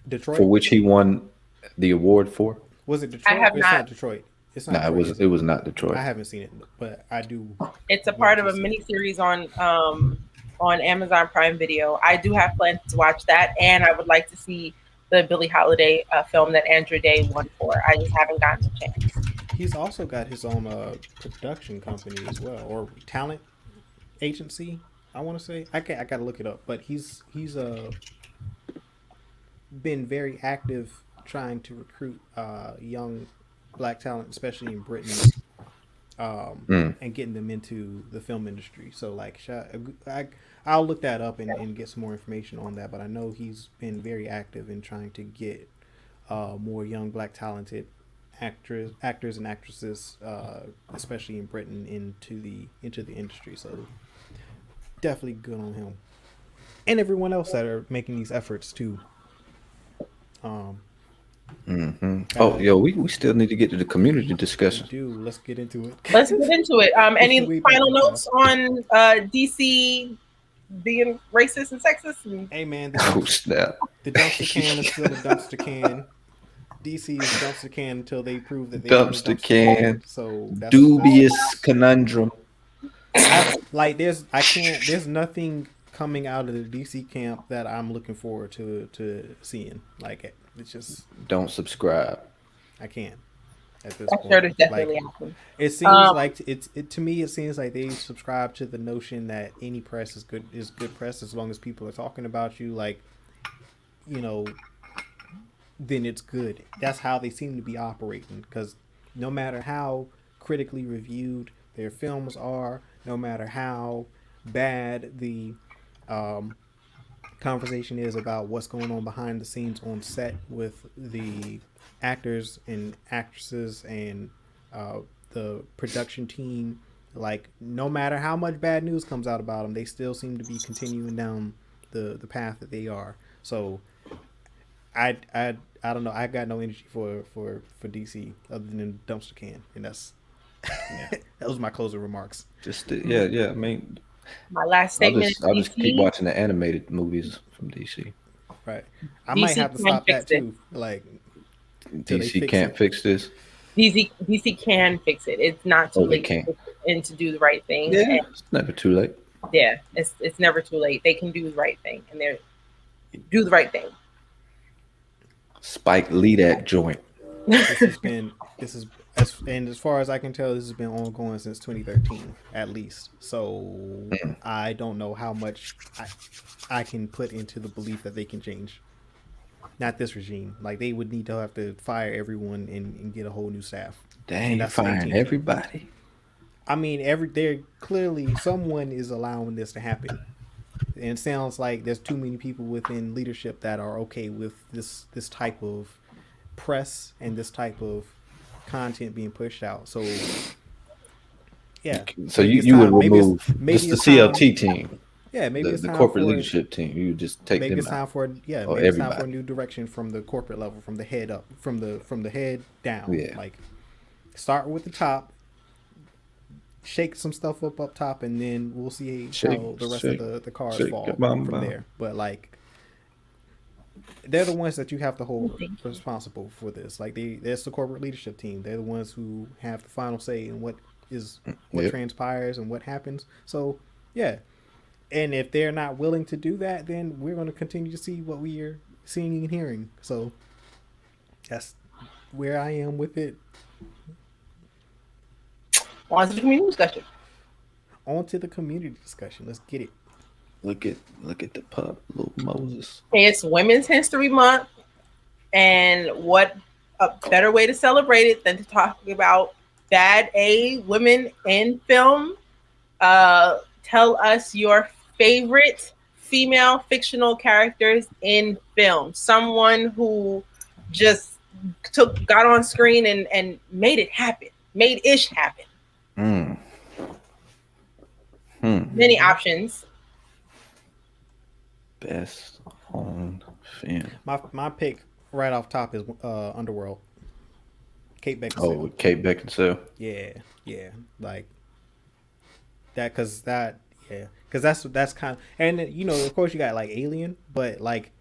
Detroit. for which he won the award for? Was it Detroit? I have It's not. not Detroit. It's not. No, Detroit, it was not Detroit. I haven't seen it, but I do. It's a part of a miniseries on Amazon Prime Video. I do have plans to watch that, and I would like to see the Billie Holiday film that Andrew Day won for. I just haven't gotten a chance. He's also got his own production company as well, or talent agency. I want to say I got to look it up, but he's been very active trying to recruit young Black talent, especially in Britain, and getting them into the film industry. So, like, I'll look that up and get some more information on that. But I know he's been very active in trying to get more young Black talented actors and actresses, especially in Britain, into the industry. So, definitely good on him and everyone else that are making these efforts too. Oh, yo, we still need to get to the community discussion. Let's get into it. Let's get into it. Any We final better notes on DC being racist and sexist? And Hey man, Oh snap! the dumpster can is still a dumpster can. DC is a dumpster can until they prove that they Dumpster can. So that's Dubious conundrum. there's nothing coming out of the DC camp that I'm looking forward to seeing. Like, it's just, Don't subscribe. I can't at this I'm point. sure there's definitely Like, happening. it seems like to me it seems like they subscribe to the notion that any press is good press as long as people are talking about you, like, you know, then it's good. That's how they seem to be operating, because no matter how critically reviewed their films are, no matter how bad the conversation is about what's going on behind the scenes on set with the actors and actresses and the production team, like, no matter how much bad news comes out about them, they still seem to be continuing down the path that they are. So I don't know. I got no energy for DC other than dumpster can, and that's that was my closing remarks. Just yeah. I mean, My last I'll statement just is keep DC, watching the animated movies from DC. Right. I might DC have to can stop that fix it. too. Like, till they DC fix can't it. fix this. DC can fix it. It's not too Oh, they late can. and to do the right thing. Yeah, And it's never too late. yeah, it's never too late. They can do the right thing, and they do the right thing. Spike Lee that joint. This has been as far as I can tell, this has been ongoing since 2013 at least. So I don't know how much I can put into the belief that they can change. Not this regime. Like they would need to have to fire everyone and get a whole new staff. Dang, And you that's what they firing teach. everybody. I mean, they're clearly someone is allowing this to happen, and it sounds like there's too many people within leadership that are okay with this type of press and this type of content being pushed out. So yeah, So maybe it's you would time. remove Maybe just the it's time. CLT team, Yeah, maybe it's the time corporate for leadership team. You would just take maybe them it's time out. for Or maybe it's time for a everybody. new direction from the corporate level, from the head up, from the head down. Yeah. Like start with the top, shake some stuff up top, and then we'll see how the rest of the cars fall from there. But like they're the ones that you have to hold responsible for this. Like that's the corporate leadership team. They're the ones who have the final say in what Yep. transpires and what happens. So yeah. And if they're not willing to do that, then we're going to continue to see what we are seeing and hearing. So that's where I am with it. On to the community discussion. On to the community discussion. Let's get it. Look at the pup, little Moses. It's Women's History Month, and what a better way to celebrate it than to talk about bad women in film. Tell us your favorite female fictional characters in film. Someone who just got on screen and made it happen, made ish happen. Many options. Best on film. My pick right off top is Underworld. Kate Beckinsale. Oh, with Kate Beckinsale. Yeah, like that because that's kind of, and of course you got like Alien, but like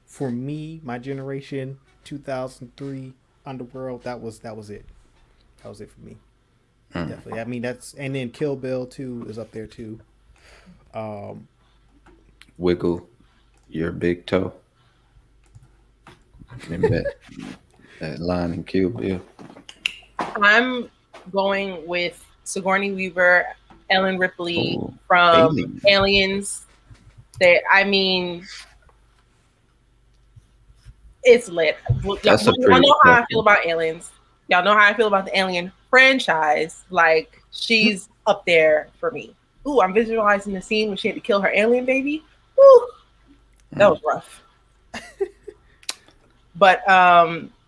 for me, my generation, 2003 Underworld, that was it. That was it for me. Definitely. I mean and then Kill Bill 2 is up there too. Wiggle your big toe. Remember that line in Kill Bill? I'm going with Sigourney Weaver, Ellen Ripley from Aliens. That I mean, it's lit. Y'all know how I feel about Aliens. Y'all know how I feel about the Alien franchise. Like she's up there for me. Ooh, I'm visualizing the scene when she had to kill her alien baby. Ooh, that was rough. But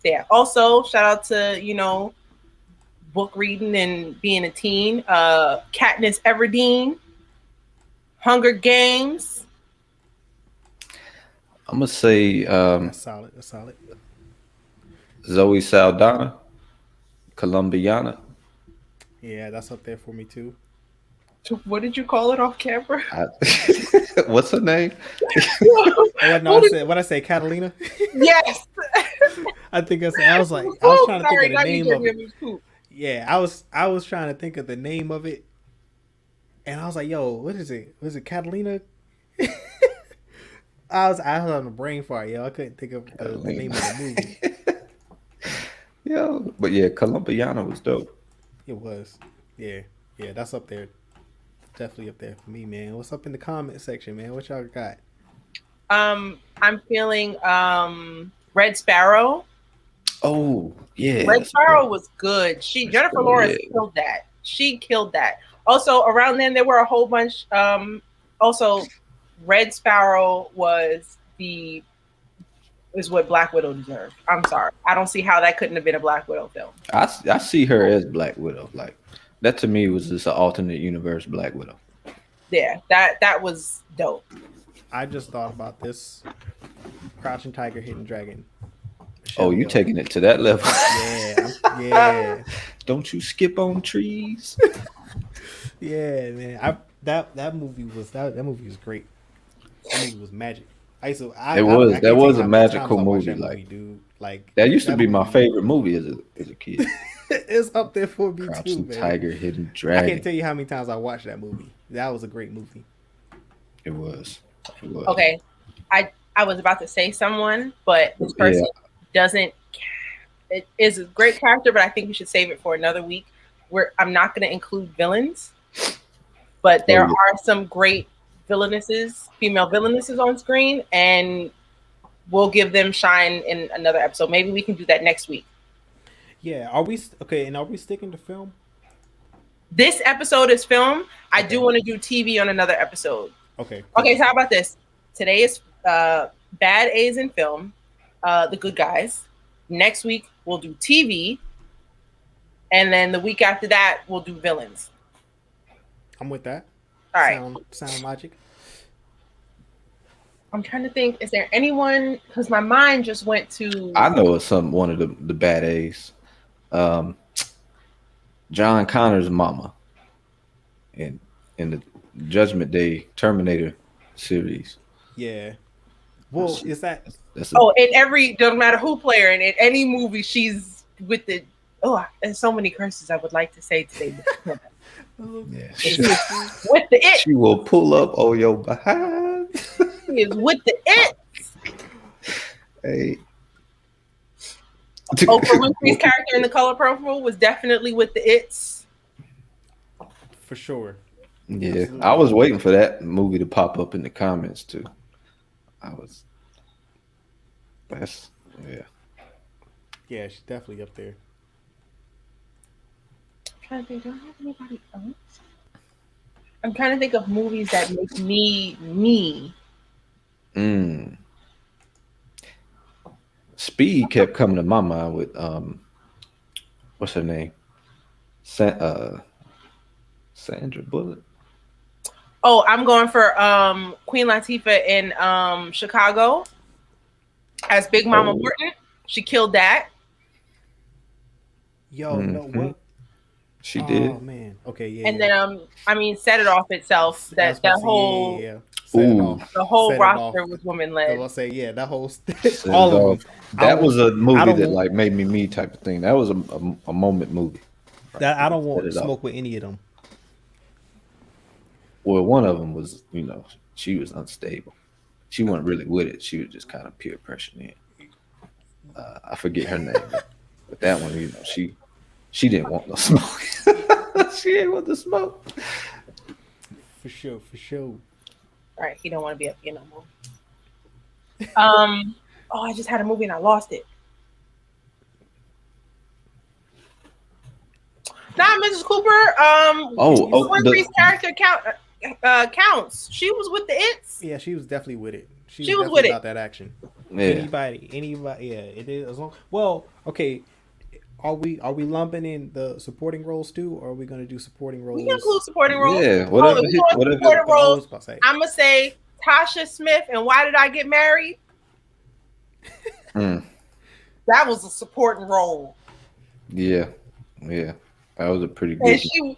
yeah. Also, shout out to book reading and being a teen. Katniss Everdeen, Hunger Games. I'm gonna say That's solid. Zoe Saldana, Colombiana. Yeah, that's up there for me too. What did you call it off camera? What's her name? What I say, Catalina? Yes. I think I was trying to think of the name of it. Yeah, I was trying to think of the name of it, and I was like, "Yo, what is it? Was it Catalina?" I was on the brain fart, yo. I couldn't think of the name of the movie. Yo, but yeah, Colombiana was dope. It was, yeah, that's up there. Definitely up there for me, man. What's up in the comment section, man? What y'all got? I'm feeling Red Sparrow. Oh, yeah. Red Sparrow was good. Jennifer Lawrence killed that. She killed that. Also, around then there were a whole bunch. Also, Red Sparrow is what Black Widow deserved. I'm sorry. I don't see how that couldn't have been a Black Widow film. I see her as Black Widow. Like that to me was just an alternate universe Black Widow. Yeah, that was dope. I just thought about this. Crouching Tiger, Hidden Dragon. Oh, you taking it to that level? Yeah. Don't you skip on trees? Yeah, man. That movie was great. That movie was magic. That was a magical movie. Like, dude. Like that used to be my favorite movie as a kid. It's up there for me Crouching too, man. Tiger, Hidden Dragon. I can't tell you how many times I watched that movie. That was a great movie. It was. Okay, I was about to say someone, but this person doesn't it is a great character, but I think we should save it for another week. Where I'm not going to include villains, but there are some great female villainesses on screen, and we'll give them shine in another episode. Maybe we can do that next week. Yeah. Are we okay? And are we sticking to film? This episode is film. I do want to do TV on another episode. Okay. Okay, so how about this? Today is bad A's in film, the good guys. Next week we'll do TV, and then the week after that we'll do villains. I'm with that. All right. Sound logic. I'm trying to think. Is there anyone? Because my mind just went to. I know it's one of the bad A's. John Connor's mama in the Judgment Day Terminator series. Yeah. Well, is that? In every, doesn't matter who player, and in any movie, she's with the. Oh, there's so many curses I would like to say today. Yeah, with the it. She will pull up on your behind. She is with the it. Hey. Oprah Winfrey's character in The Color Purple was definitely with the its. For sure. Yeah, absolutely. I was waiting for that movie to pop up in the comments too. Yeah, she's definitely up there. I'm trying to think, do I have anybody else? I'm trying to think of movies that make me. Speed kept coming to my mind with what's her name? Sandra Bullock. Oh, I'm going for Queen Latifah in Chicago as Big Mama Morton. She killed that. Yo, no what? She did. Oh man. Okay, yeah. And then Set It Off itself. That whole the whole roster was woman led. I'll say that whole all of them. That was a movie that like made me type of thing. That was a moment movie. That I don't want to smoke with any of them. Well, one of them was, she was unstable. She wasn't really with it. She was just kind of peer pressuring it. I forget her name, but that one, she didn't want no smoke. She didn't want the smoke. For sure. All right, he don't want to be up here no more. I just had a movie and I lost it. Mrs. Cooper. Winfrey's character counts. She was with the its. Yeah, she was definitely with it. She was with it about that action. Yeah. Anybody. Yeah, it is. Well, okay. Are we lumping in the supporting roles too, or are we going to do supporting roles? We can include supporting roles. Yeah, whatever. Supporting roles. I'm gonna say Tasha Smith and Why Did I Get Married? That was a supporting role. Yeah. That was a pretty good. And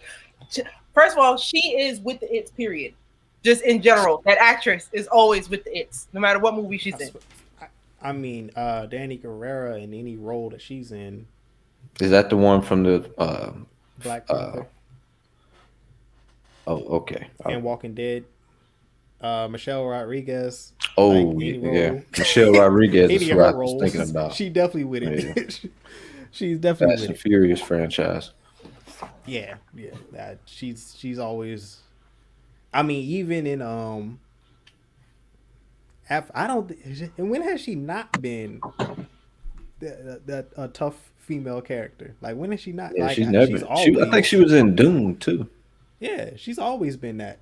first of all, she is with the its. Period. Just in general, that actress is always with the its, no matter what movie she's in. I mean, Danny Guerrero in any role that she's in. Is that the one from the Black Panther? Okay. And Walking Dead. Michelle Rodriguez. Oh, yeah. Michelle Rodriguez is who I was thinking about. She definitely with it. Yeah. She's definitely Fast and Furious franchise. Yeah. She's always. I mean, even in I don't. And when has she not been a tough female character? Like, when has she not? Yeah, like, she's never. I think she was in Doom too. Yeah, she's always been that.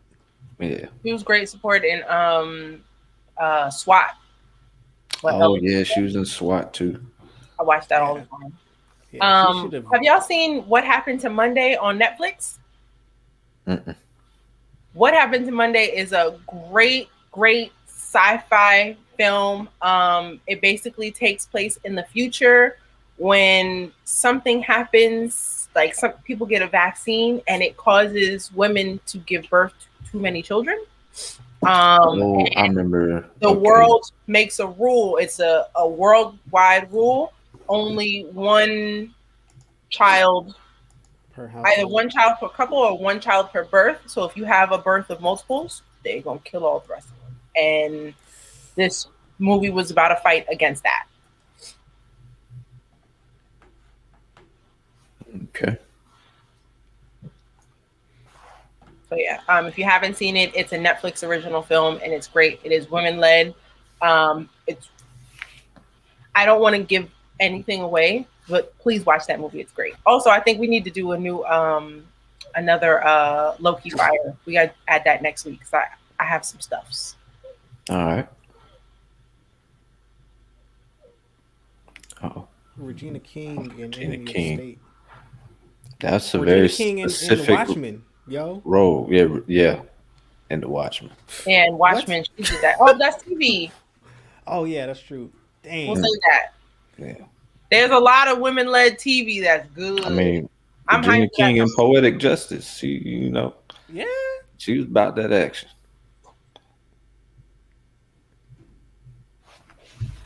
Yeah, she was great support in SWAT. She was in SWAT too. I watched that all the time. Yeah, have y'all seen What Happened to Monday on Netflix? Mm-mm. What Happened to Monday is a great sci-fi film. It basically takes place in the future when something happens, like some people get a vaccine and it causes women to give birth to too many children. I remember. The world makes a rule. It's a worldwide rule. Only one child per household. Either one child per couple or one child per birth. So if you have a birth of multiples, they're gonna kill all the rest of them. And this movie was about a fight against that. Okay. So yeah, if you haven't seen it, it's a Netflix original film and it's great. It is women led. It's I don't want to give anything away, but please watch that movie. It's great. Also, I think we need to do a new another Loki Fire. We got to add that next week because I have some stuffs. All right. Oh, Regina King in Regina Enemy King. of the State. That's a Regina very King in specific Watchmen, yo. role. Yeah, yeah. And the Watchmen. And Watchmen, she did that. Oh, that's TV. Oh yeah, that's true. Dang. We'll say that. Yeah. There's a lot of women-led TV that's good. I mean, I'm Regina hyped for King that. in Poetic Justice. She, Yeah. she was about that action.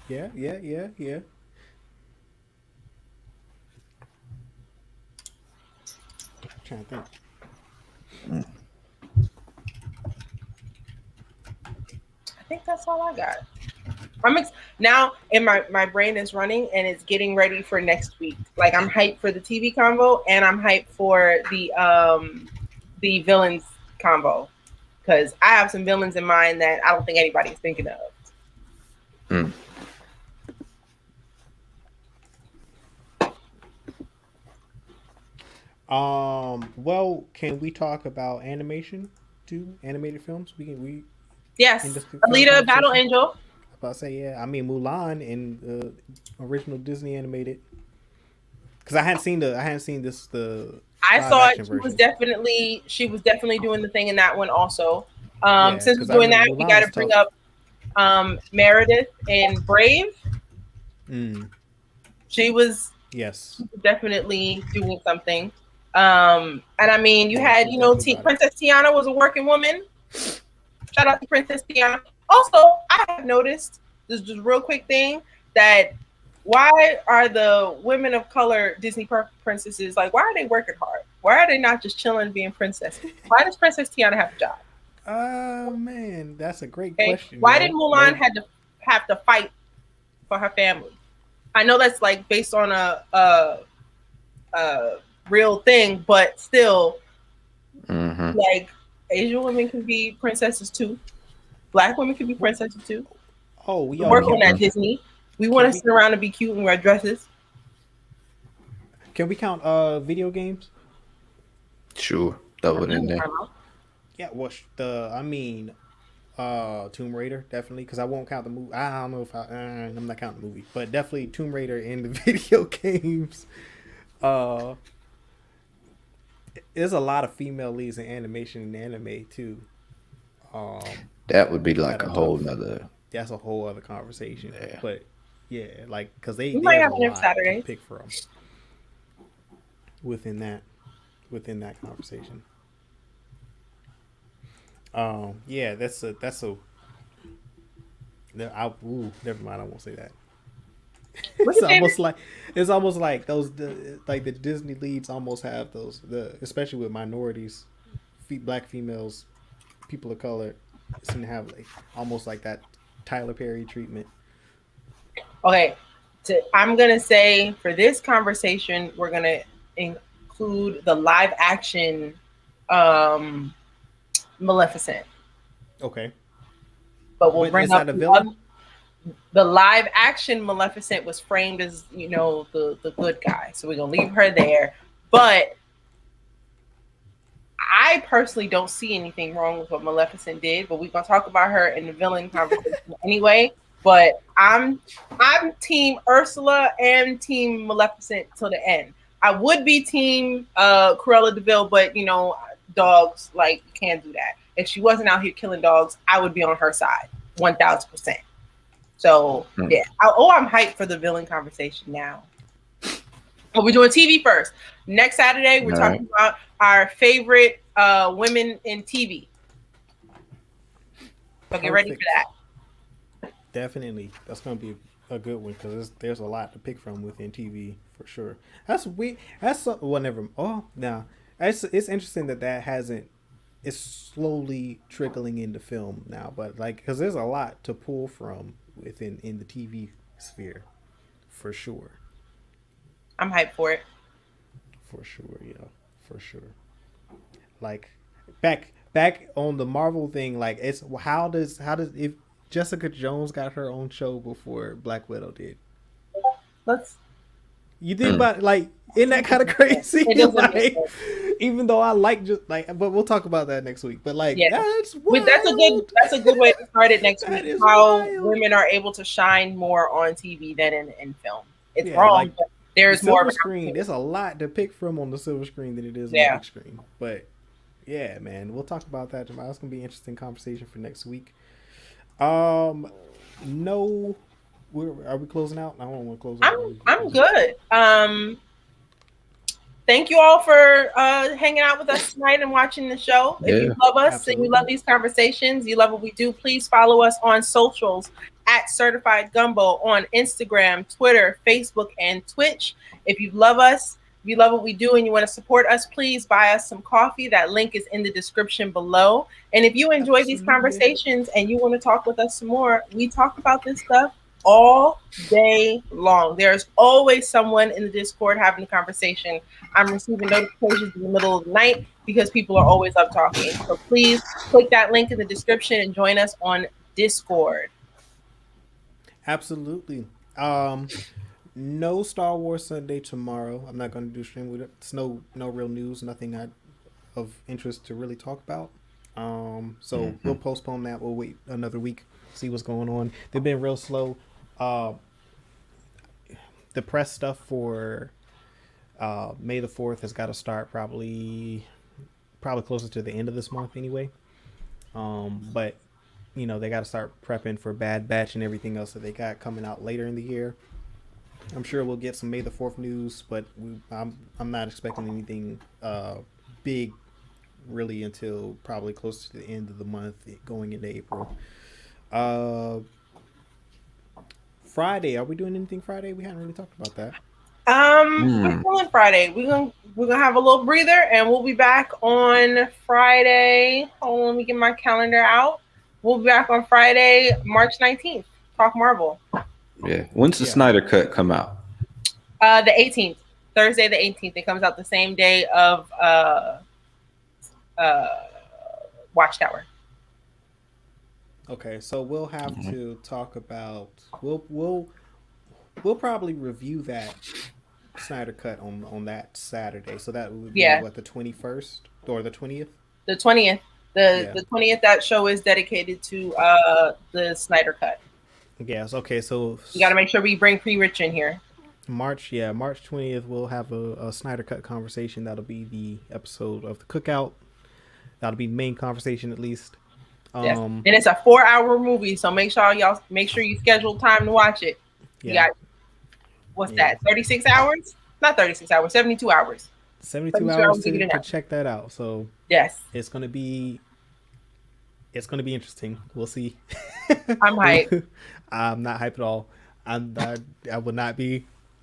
Yeah. Trying to think. I think that's all I got. Now, and my brain is running and it's getting ready for next week. Like I'm hyped for the TV combo and I'm hyped for the villains combo because I have some villains in mind that I don't think anybody's thinking of. Mm. Well, can we talk about animation too? Animated films? We Yes, in this Alita, Battle conversation? Angel. About to say yeah. I mean Mulan in original Disney animated. Because I hadn't seen this the I live saw it. action She was definitely doing the thing in that one also. Yeah, Since we're 'cause I doing that, remember we Mulan got to was bring tough. up Meredith and Brave. She was Yes. definitely doing something. And I mean, you Yeah, had, she definitely got it. Princess Tiana was a working woman. Shout out to Princess Tiana. Also, I have noticed this just real quick thing that why are the women of color Disney princesses like? Why are they working hard? Why are they not just chilling being princesses? Why does Princess Tiana have a job? Oh man, that's a great Okay? question. Why yo. did Mulan No- have to fight for her family? I know that's like based on a real thing, but still, Mm-hmm. like Asian women can be princesses too. Black women can be princesses too. Oh, We yo, work can on that, we, Disney. We want to we- sit around and be cute and wear dresses. can we count video games? Sure. Throw it in there. Yeah, Tomb Raider definitely because I won't count the movie. I don't know if I'm not counting the movie, but definitely Tomb Raider in the video games. There's a lot of female leads in animation and anime too. That would be like That a are whole tough. nother. That's a whole other conversation. Yeah. But yeah, like because We might there's have a them lot Saturdays. to pick from within that conversation. Yeah, never mind. I won't say that. What's your It's almost like the Disney leads almost have especially with minorities, black females, people of color, seem to have like almost like that Tyler Perry treatment. Okay, I'm gonna say for this conversation, we're gonna include the live action Maleficent, Okay, but we'll but bring is up that a villain? the live action Maleficent was framed as the good guy, so we're gonna leave her there. But I personally don't see anything wrong with what Maleficent did, but we're gonna talk about her in the villain conversation anyway. But I'm team Ursula and team Maleficent till the end. I would be team Cruella de Vil, but dogs, like, you can't do that. If she wasn't out here killing dogs, I would be on her side 1000%. So yeah. I'm hyped for the villain conversation now. But we're doing TV first. Next Saturday, we're talking about our favorite women in TV. So get ready for that. Definitely, that's gonna be a good one because there's a lot to pick from within TV for sure. Never. Oh, now it's interesting that hasn't. It's slowly trickling into film now, but like because there's a lot to pull from in the TV sphere, for sure. I'm hyped for it. For sure, yeah, for sure. Like back on the Marvel thing, like it's how does if Jessica Jones got her own show before Black Widow did? Let's. You think about like, isn't that kind of crazy? It doesn't make Like, sense. even though I like just like, but we'll talk about that next week. But like, Yeah. that's Wait, wild. that's a good way to start it next That week. is How wild. women are able to shine more on TV than in film. It's Yeah, wrong, like, but the there's more of silver an screen. opportunity. There's a lot to pick from on the silver screen than it is on Yeah. the big screen. But yeah, man, we'll talk about that tomorrow. It's gonna be an interesting conversation for next week. No, are we closing out? I don't want to close out. I'm good. Thank you all for hanging out with us tonight and watching the show. If you love us and you love these conversations, you love what we do, please follow us on socials at Certified Gumbo on Instagram, Twitter, Facebook, and Twitch. If you love us, if you love what we do and you want to support us, please buy us some coffee. That link is in the description below. And if you enjoy these conversations and you want to talk with us some more, we talk about this stuff all day long. There's always someone in the Discord having a conversation. I'm receiving notifications in the middle of the night because people are always up talking. So please click that link in the description and join us on Discord. Absolutely. No Star Wars Sunday tomorrow. I'm not going to do stream with it. It's no real news, nothing of interest to really talk about. So we'll postpone that. We'll wait another week, see what's going on. They've been real slow. The press stuff for May the 4th has got to start probably closer to the end of this month anyway. But you know, they got to start prepping for Bad Batch and everything else that they got coming out later in the year. I'm sure we'll get some May the 4th news, but I'm not expecting anything big really until probably close to the end of the month, going into April. Friday, are we doing anything Friday? We hadn't really talked about that. We're doing Friday. We're gonna have a little breather, and we'll be back on Friday. Hold on, let me get my calendar out. We'll be back on Friday, March 19th. Talk Marvel. Yeah. When's the Snyder Cut come out? The 18th, Thursday the 18th. It comes out the same day of Watchtower. Okay, so we'll have to talk about we'll probably review that Snyder Cut on that Saturday. So that would be what, the 21st or the 20th? The 20th. The 20th, that show is dedicated to the Snyder Cut. Yes, okay, so you got to make sure we bring Pre-Rich in here. March 20th, we'll have a Snyder Cut conversation. That'll be the episode of the Cookout. That'll be the main conversation, at least. Yes. And it's a 4-hour movie, so make sure you schedule time to watch it. You got that? 36 hours? Not 36 hours, 72 hours. 72 hours to check that out. So yes, it's gonna be interesting. We'll see. I'm hyped. I'm not hyped at all. I'm not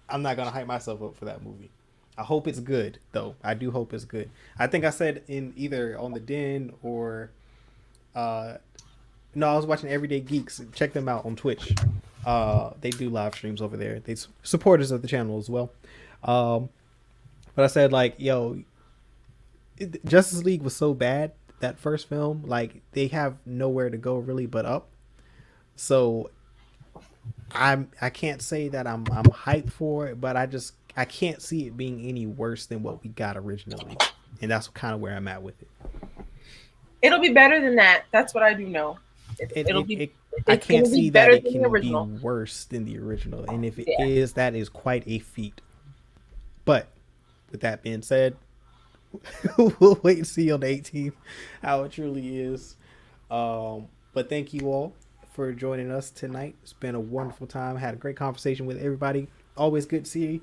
gonna hype myself up for that movie. I hope it's good, though. I do hope it's good. I think I said in either on the Den or I was watching Everyday Geeks. Check them out on Twitch. They do live streams over there. They supporters of the channel as well. But I said, like, Justice League was so bad, that first film, like, they have nowhere to go really but up. So I can't say that I'm hyped for it, but I can't see it being any worse than what we got originally. And that's kind of where I'm at with it. It'll be better than that. That's what I do know. I can't see that it can be worse than the original. And if it is, that is quite a feat. But with that being said, we'll wait and see on the 18th how it truly is. But thank you all for joining us tonight. It's been a wonderful time. I had a great conversation with everybody. Always good to see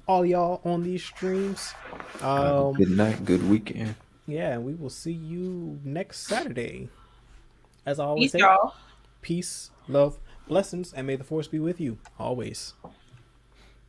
all y'all on these streams. Good night, good weekend. Yeah, and we will see you next Saturday. As I always say, y'all. Peace, love, blessings, and may the force be with you always.